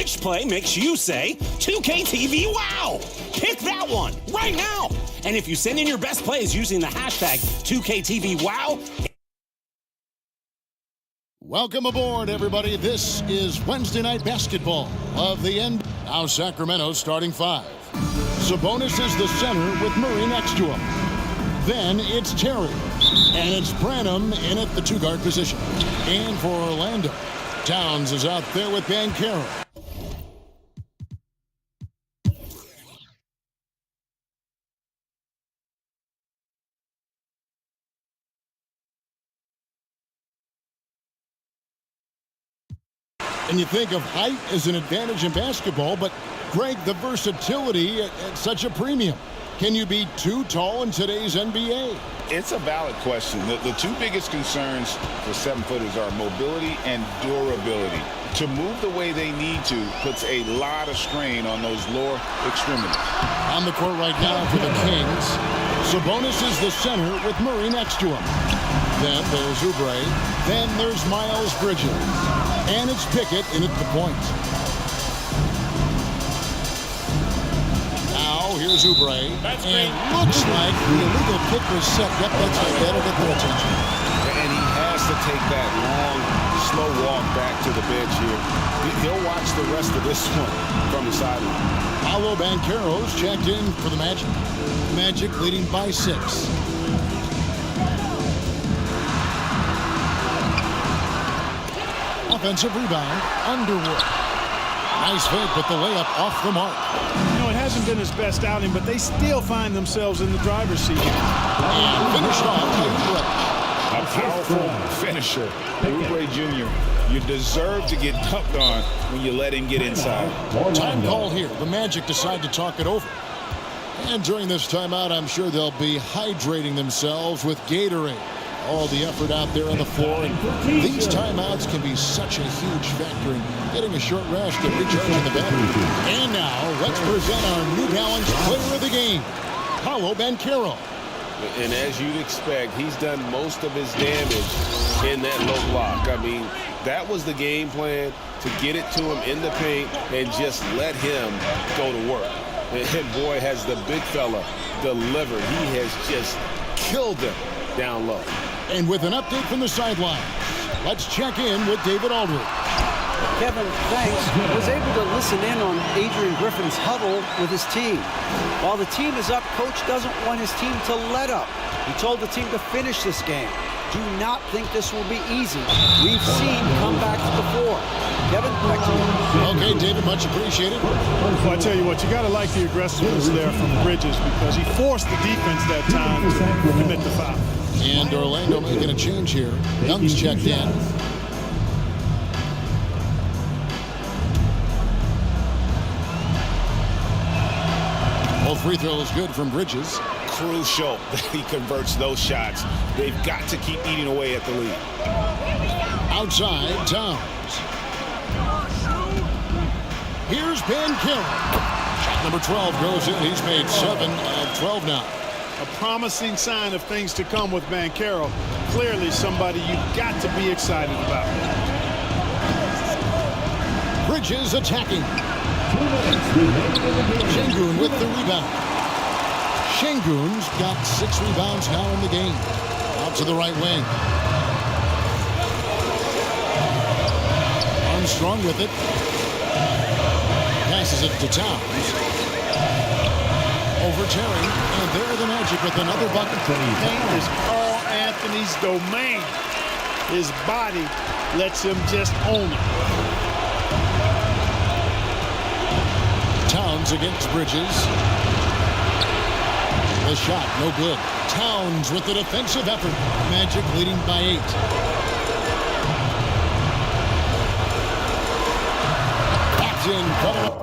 Which play makes you say, 2K TV wow? Pick that one right now. And if you send in your best plays using the hashtag 2KTV wow.
Welcome aboard, everybody. This is Wednesday Night Basketball of the end. Now Sacramento starting 5. Sabonis is the center with Murray next to him. Then it's Terry. And it's Branham in at the 2-guard position. And for Orlando, Towns is out there with Banchero. And you think of height as an advantage in basketball, but Greg, the versatility at such a premium. Can you be too tall in today's NBA?
It's a valid question. The two biggest concerns for 7-footers are mobility and durability. To move the way they need to puts a lot of strain on those lower extremities.
On the court right now for the Kings, Sabonis is the center with Murray next to him. Then there's Oubre. Then there's Miles Bridges. And it's Pickett in at the point. Now here's Oubre. And looks like the illegal kick was set. Yep, that's right. That'll get their attention.
And he has to take that long, slow walk back to the bench here. He'll watch the rest of this one from the sideline.
Paolo Banchero's checked in for the Magic. Magic leading by 6. Offensive rebound, Underwood. Nice fake, but the layup off the mark.
You know, it hasn't been his best outing, but they still find themselves in the driver's seat.
And finished off by Oubre.
A powerful finisher. Oubre Jr., you deserve to get dunked on when you let him get inside.
Time call here. The Magic decide to talk it over. And during this timeout, I'm sure they'll be hydrating themselves with Gatorade. All the effort out there on the floor. And these timeouts can be such a huge factor in getting a short rest and recharging the battery. And now, let's present our New Balance player of the game, Paolo Banchero.
And as you'd expect, he's done most of his damage in that low block. I mean, that was the game plan, to get it to him in the paint and just let him go to work. And boy, has the big fella delivered. He has just killed them down low.
And with an update from the sideline, let's check in with David Aldridge.
Kevin, thanks, was able to listen in on Adrian Griffin's huddle with his team. While the team is up, Coach doesn't want his team to let up. He told the team to finish this game. Do not think this will be easy. We've seen comebacks before. Kevin, back to you.
Okay, David, much appreciated.
Well, I tell you what, you got to like the aggressiveness there from Bridges, because he forced the defense that time to commit the foul.
And Orlando making a change here. Young's checked in. Both free throws good from Bridges.
Crucial that he converts those shots. They've got to keep eating away at the lead.
Outside, Towns. Here's Banchero. Shot number 12 goes in. He's made 7 of 12 now.
A promising sign of things to come with Banchero. Clearly somebody you've got to be excited about.
Bridges attacking. Şengün with the rebound. Şengün's got 6 rebounds now in the game. Out to the right wing. Armstrong with it. Passes it to Towns. Over Terry, and there the Magic with another bucket.
Paint is Carl Anthony's domain. His body lets him just own it.
Towns against Bridges. The shot, no good. Towns with the defensive effort. Magic leading by 8. Back in.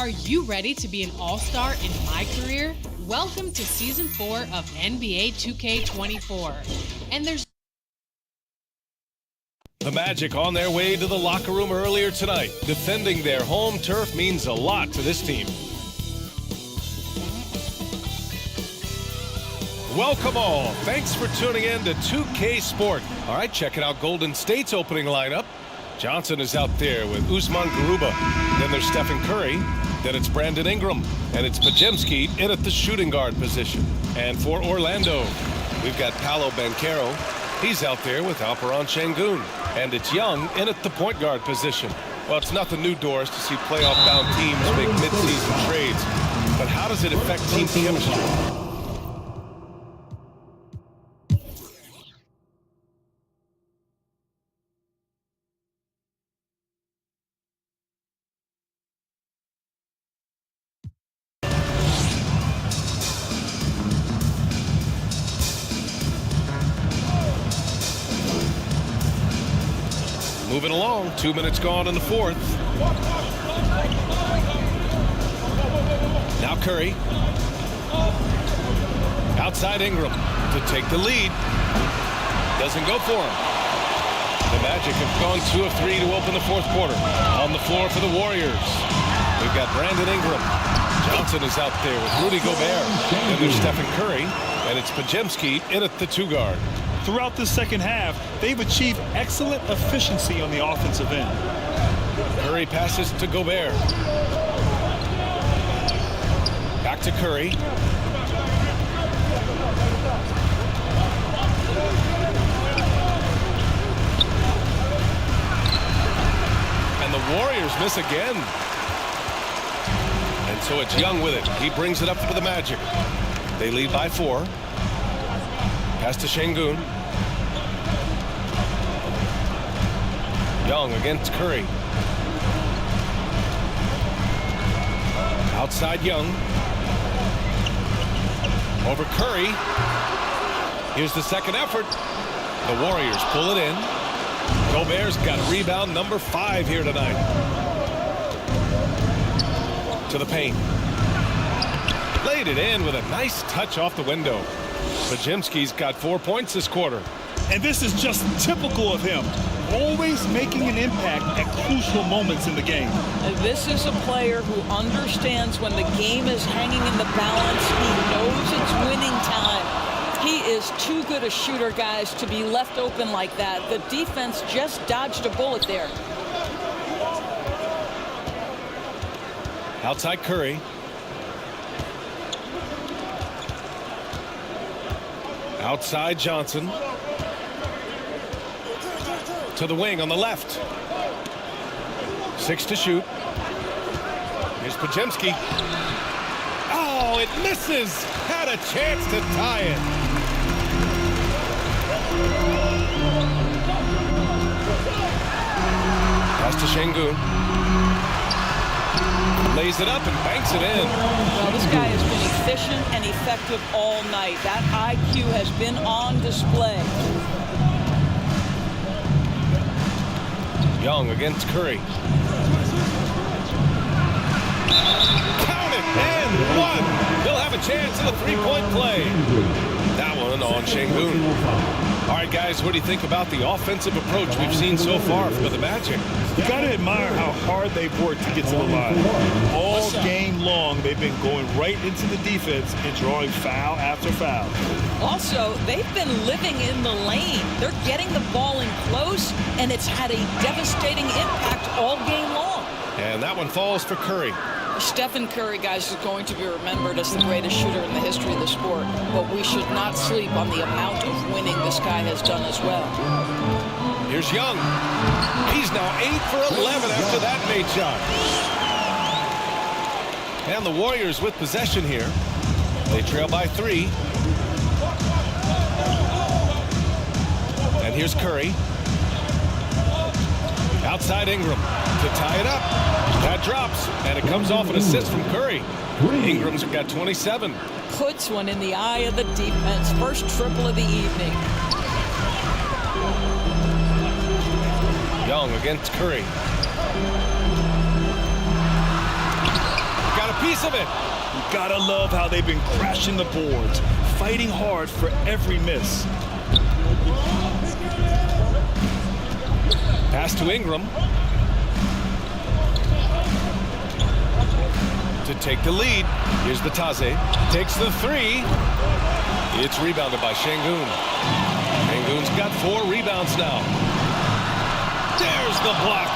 Are you ready to be an all-star in my career? Welcome to Season 4 of NBA 2K24. And there's
The Magic on their way to the locker room earlier tonight. Defending their home turf means a lot to this team. Welcome all. Thanks for tuning in to 2K Sport. All right, checking out Golden State's opening lineup. Johnson is out there with Usman Garuba. Then there's Stephen Curry. Then it's Brandon Ingram. And it's Podziemski in at the shooting guard position. And for Orlando, we've got Paolo Banchero. He's out there with Alperen Şengün. And it's Young in at the point guard position. Well, it's nothing new, Doris, to see playoff-bound teams make midseason trades. But how does it affect team chemistry? Moving along, 2 minutes gone in the fourth. Now Curry. Outside Ingram to take the lead. Doesn't go for him. The Magic have gone 2 of 3 to open the fourth quarter. On the floor for the Warriors, we've got Brandon Ingram. Johnson is out there with Rudy Gobert. Then there's Stephen Curry, and it's Podziemski in at the 2 guard.
Throughout the second half, they've achieved excellent efficiency on the offensive end.
Curry passes to Gobert. Back to Curry. And the Warriors miss again. And so it's Young with it. He brings it up for the Magic. They lead by 4. Pass to Şengün. Young against Curry. Outside Young. Over Curry. Here's the second effort. The Warriors pull it in. Gobert's got rebound number 5 here tonight. To the paint. Laid it in with a nice touch off the window. Podziemski's got 4 points this quarter.
And this is just typical of him. Always making an impact at crucial moments in the game.
And this is a player who understands when the game is hanging in the balance. He knows it's winning time. He is too good a shooter, guys, to be left open like that. The defense just dodged a bullet there.
Outside Curry. Outside Johnson. To the wing on the left. 6 to shoot. Here's Podziemski. Oh, it misses. Had a chance to tie it. Pass to Şengün. Lays it up and banks it in.
Well, this guy has been efficient and effective all night. That IQ has been on display.
Young against Curry. Count it, and 1. He'll have a chance at a 3-point play. That one on Şengün. All right, guys, what do you think about the offensive approach we've seen so far from the Magic?
You got to admire how hard they've worked to get to the line. All game long, they've been going right into the defense and drawing foul after foul.
Also, they've been living in the lane. They're getting the ball in close, and it's had a devastating impact all game long.
And that one falls for Curry.
Stephen Curry, guys, is going to be remembered as the greatest shooter in the history of the sport, but we should not sleep on the amount of winning this guy has done as well.
Here's Young. He's now 8 for 11 after that made shot. And the Warriors with possession here. They trail by 3. And here's Curry. Outside Ingram to tie it up. That drops, and it comes off an assist from Curry. Ingram's got 27.
Puts one in the eye of the defense. First triple of the evening.
Young against Curry. piece of it.
You gotta love how they've been crashing the boards, fighting hard for every miss.
Pass to Ingram. To take the lead. Here's the Taze. Takes the three. It's rebounded by Şengün. Şengün's got 4 rebounds now. There's the block.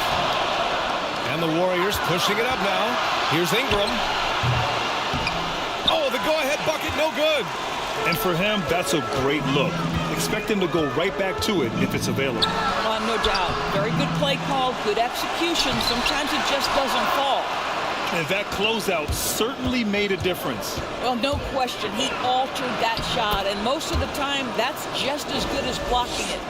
And the Warriors pushing it up now. Here's Ingram. Oh, the go-ahead bucket, no good.
And for him, that's a great look. Expect him to go right back to it if it's available.
No doubt. Very good play call, good execution. Sometimes it just doesn't fall.
And that closeout certainly made a difference.
Well, no question. He altered that shot, and most of the time, that's just as good as blocking it.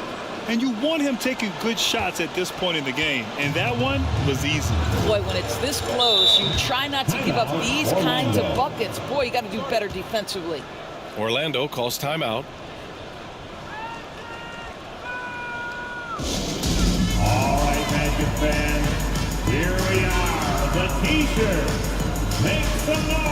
And you want him taking good shots at this point in the game, and that one was easy.
Boy, when it's this close, you try not to give up these kinds of buckets. Boy, you got to do better defensively.
Orlando calls timeout.
All right, Magic fans, here we are, the T-shirt. Make some noise.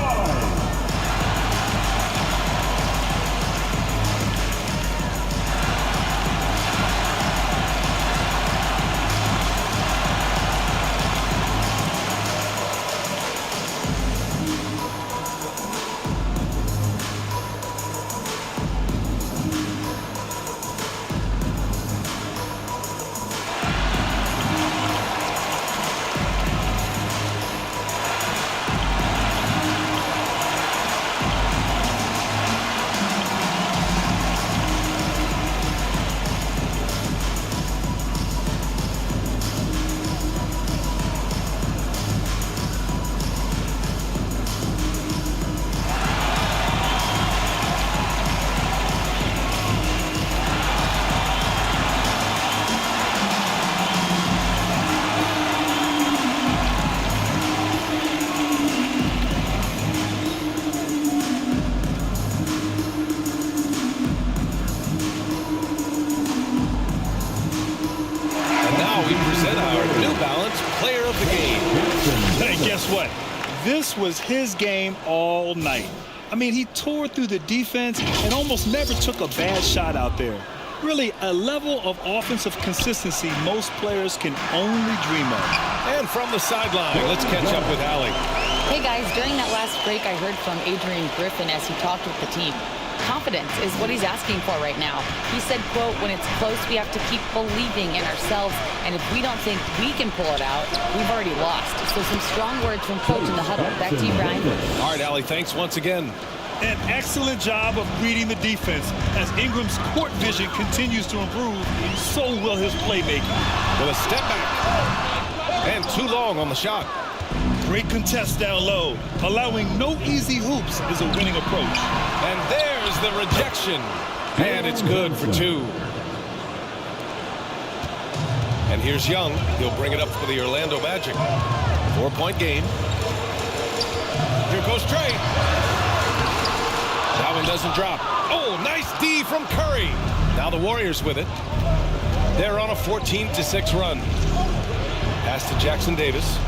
This was his game all night. I mean, he tore through the defense and almost never took a bad shot out there. Really, a level of offensive consistency most players can only dream of.
And from the sideline, let's catch up with Allie.
Hey guys, during that last break, I heard from Adrian Griffin as he talked with the team. Confidence is what he's asking for right now. He said, quote, when it's close, we have to keep believing in ourselves, and if we don't think we can pull it out, we've already lost. So some strong words from coach in the huddle. Back to you, Brian.
All right, Allie, thanks once again.
An excellent job of reading the defense. As Ingram's court vision continues to improve, so will his playmaking.
With a step back. And too long on the shot.
Great contest down low. Allowing no easy hoops is a winning approach.
And there's the rejection. And it's good for 2. And here's Young. He'll bring it up for the Orlando Magic. 4-point game. Here goes Trey. That one doesn't drop. Oh, nice D from Curry. Now the Warriors with it. They're on a 14-6 run. Pass to Jackson Davis.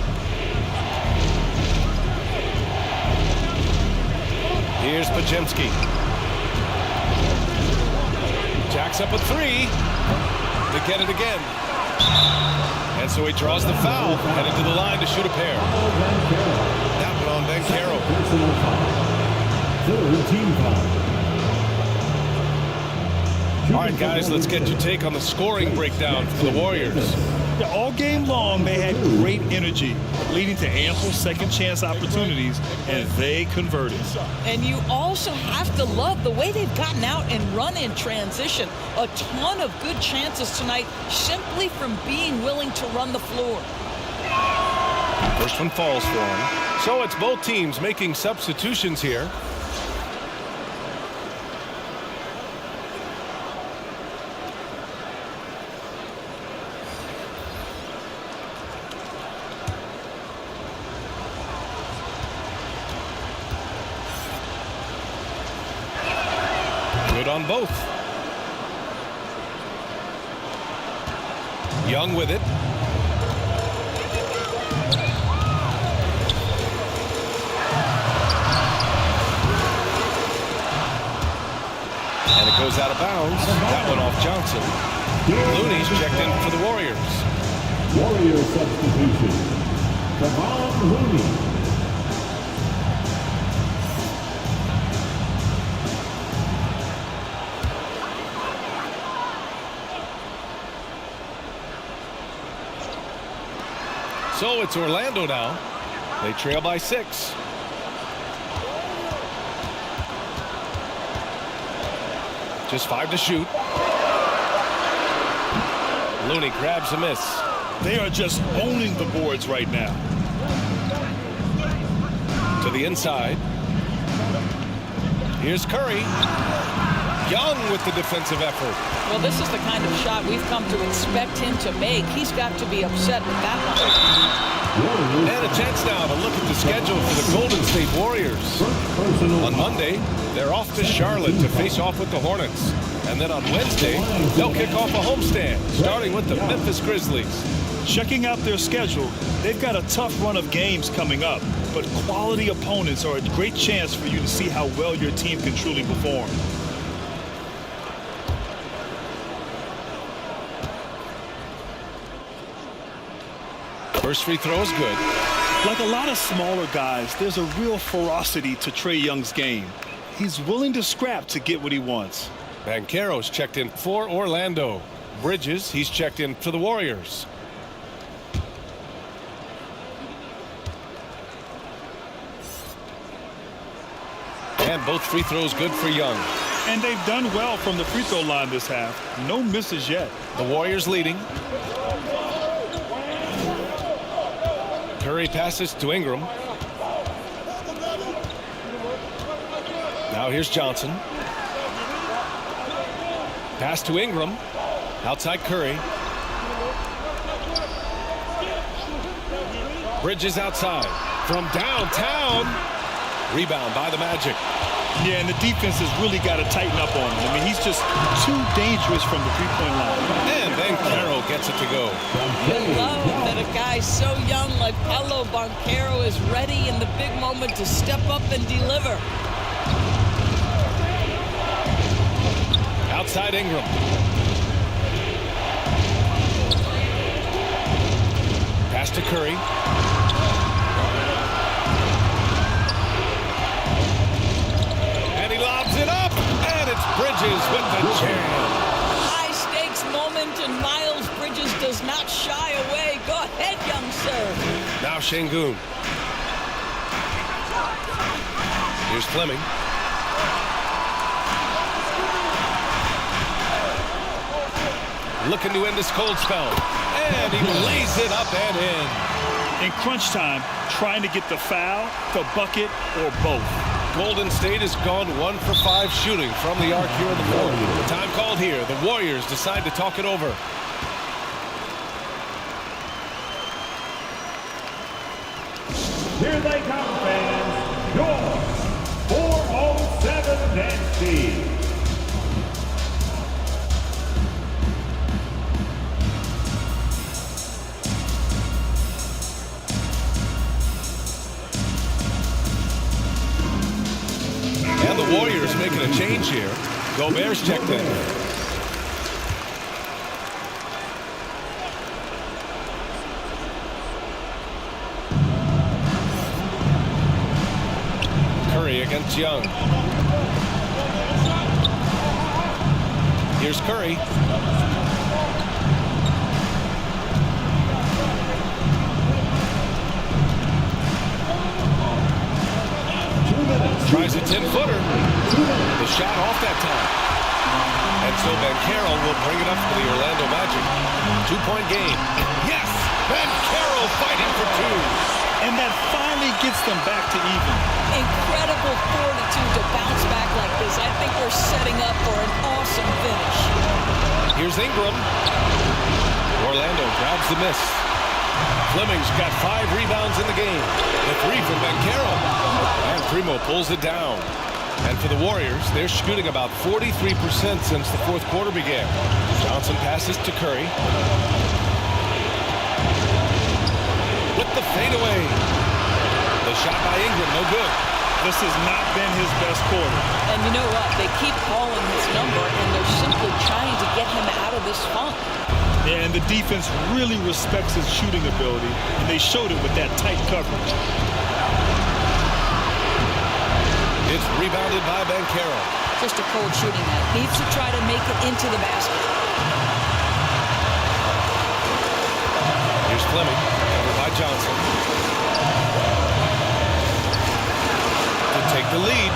Here's Podziemski. Jacks up a 3 to get it again. And so he draws the foul, headed to the line to shoot a pair. That one on Banchero.
Third team foul.
All right, guys, let's get your take on the scoring breakdown for the Warriors.
Yeah, all game long, they had great energy, leading to ample second chance opportunities, and they converted.
And you also have to love the way they've gotten out and run in transition. A ton of good chances tonight simply from being willing to run the floor.
First one falls for him. So it's both teams making substitutions here. Good on both. Young with it. goes out of bounds. That one off Johnson. Looney's checked in for the Warriors.
Warrior substitution. Kevon Looney.
So it's Orlando now. They trail by 6. Just 5 to shoot. Looney grabs a miss.
They are just owning the boards right now.
To the inside. Here's Curry. Young with the defensive effort.
Well, this is the kind of shot we've come to expect him to make. He's got to be upset with that one.
And a chance now to look at the schedule for the Golden State Warriors. On Monday, they're off to Charlotte to face off with the Hornets. And then on Wednesday, they'll kick off a homestand, starting with the Memphis Grizzlies.
Checking out their schedule, they've got a tough run of games coming up, but quality opponents are a great chance for you to see how well your team can truly perform.
First free throw is good.
Like a lot of smaller guys, there's a real ferocity to Trae Young's game. He's willing to scrap to get what he wants.
Banchero's checked in for Orlando. Bridges, he's checked in for the Warriors. And both free throws good for Young.
And they've done well from the free throw line this half. No misses yet.
The Warriors leading. Curry passes to Ingram. Now here's Johnson. Pass to Ingram. Outside Curry. Bridges outside. From downtown. Rebound by the Magic.
Yeah, and the defense has really got to tighten up on him. I mean, he's just too dangerous from the three-point line.
And Banchero gets it to go.
You love that a guy so young like Paolo Banchero is ready in the big moment to step up and deliver.
Outside Ingram. Pass to Curry. And he lobs it up. And it's Bridges with the jam.
High stakes moment, and Miles Bridges does not shy away. Go ahead, young sir.
Now Şengün. Here's Fleming. Looking to end this cold spell. And he lays it up and in.
In crunch time, trying to get the foul, the bucket, or both.
Golden State has gone 1 for 5 shooting from the arc here in the fourth. Time called here. The Warriors decide to talk it over.
Here they come, fans. Your 407 Dynasty.
And the Warriors making a change here. Gobert's checked in. Curry against Young. Here's Curry. Tries a 10-footer. The shot off that time. And so Banchero will bring it up for the Orlando Magic. 2-point game. Yes! Banchero fighting for 2.
And that finally gets them back to even.
Incredible fortitude to bounce back like this. I think we're setting up for an awesome finish.
Here's Ingram. Orlando grabs the miss. Fleming's got 5 rebounds in the game. The 3 from Banchero. And Primo pulls it down. And for the Warriors, they're shooting about 43% since the fourth quarter began. Johnson passes to Curry. With the fadeaway. The shot by Ingram, no good.
This has not been his best quarter.
And you know what? They keep calling his number, and they're simply trying to get him out of this funk.
And the defense really respects his shooting ability, and they showed it with that tight coverage.
It's rebounded by Banchero.
Just a cold shooting net. Needs to try to make it into the basket.
Here's Fleming, covered by Johnson. To take the lead.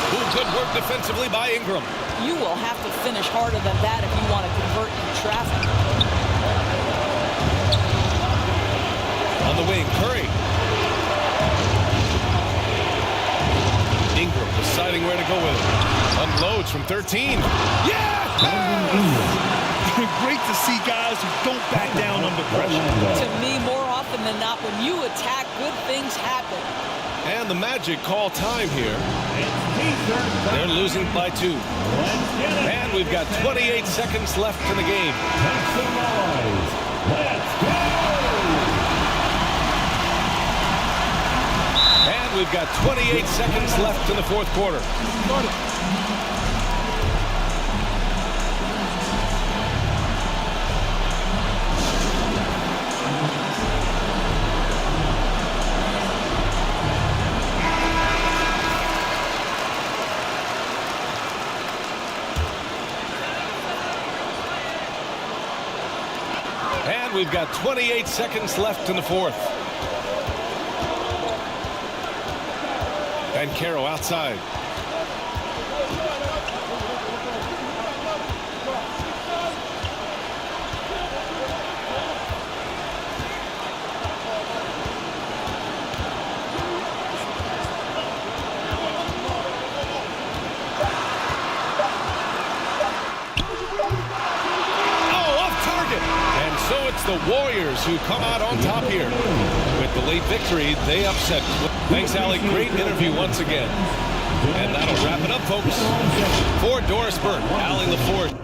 Ooh, good work defensively by Ingram.
You will have to finish harder than that if you want to convert in traffic.
On the wing, Curry. Ingram deciding where to go with it. Unloads from 13. Yeah!
Great to see guys who don't back down under pressure.
To me, more often than not, when you attack, good things happen.
And the Magic call time here. They're losing by 2. And we've got 28 seconds left in the game. And we've got 28 seconds left in the fourth quarter. And we've got 28 seconds left in the fourth. Banchero outside. The Warriors who come out on top here. With the late victory, they upset. Thanks, Allie. Great interview once again. And that'll wrap it up, folks. For Doris Burke, Allie LaForge.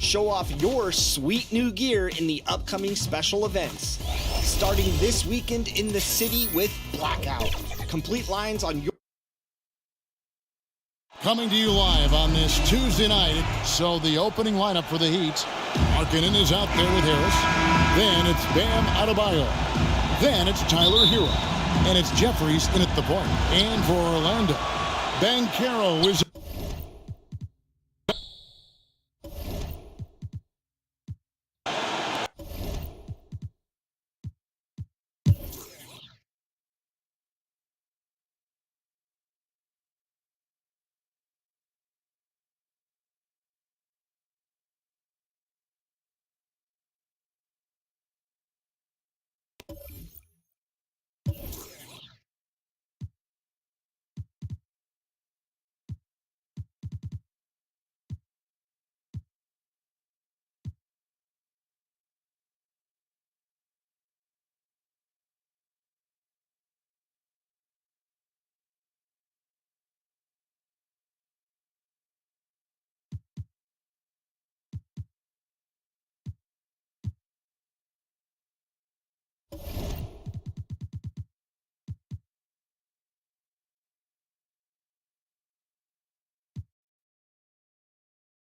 Show off your sweet new gear in the upcoming special events. Starting this weekend in the city with Blackout. Complete lines on your...
Coming to you live on this Tuesday night. So the opening lineup for the Heat. Markkanen is out there with Harris. Then it's Bam Adebayo. Then it's Tyler Hero. And it's Jeffries in at the point. And for Orlando, Banchero is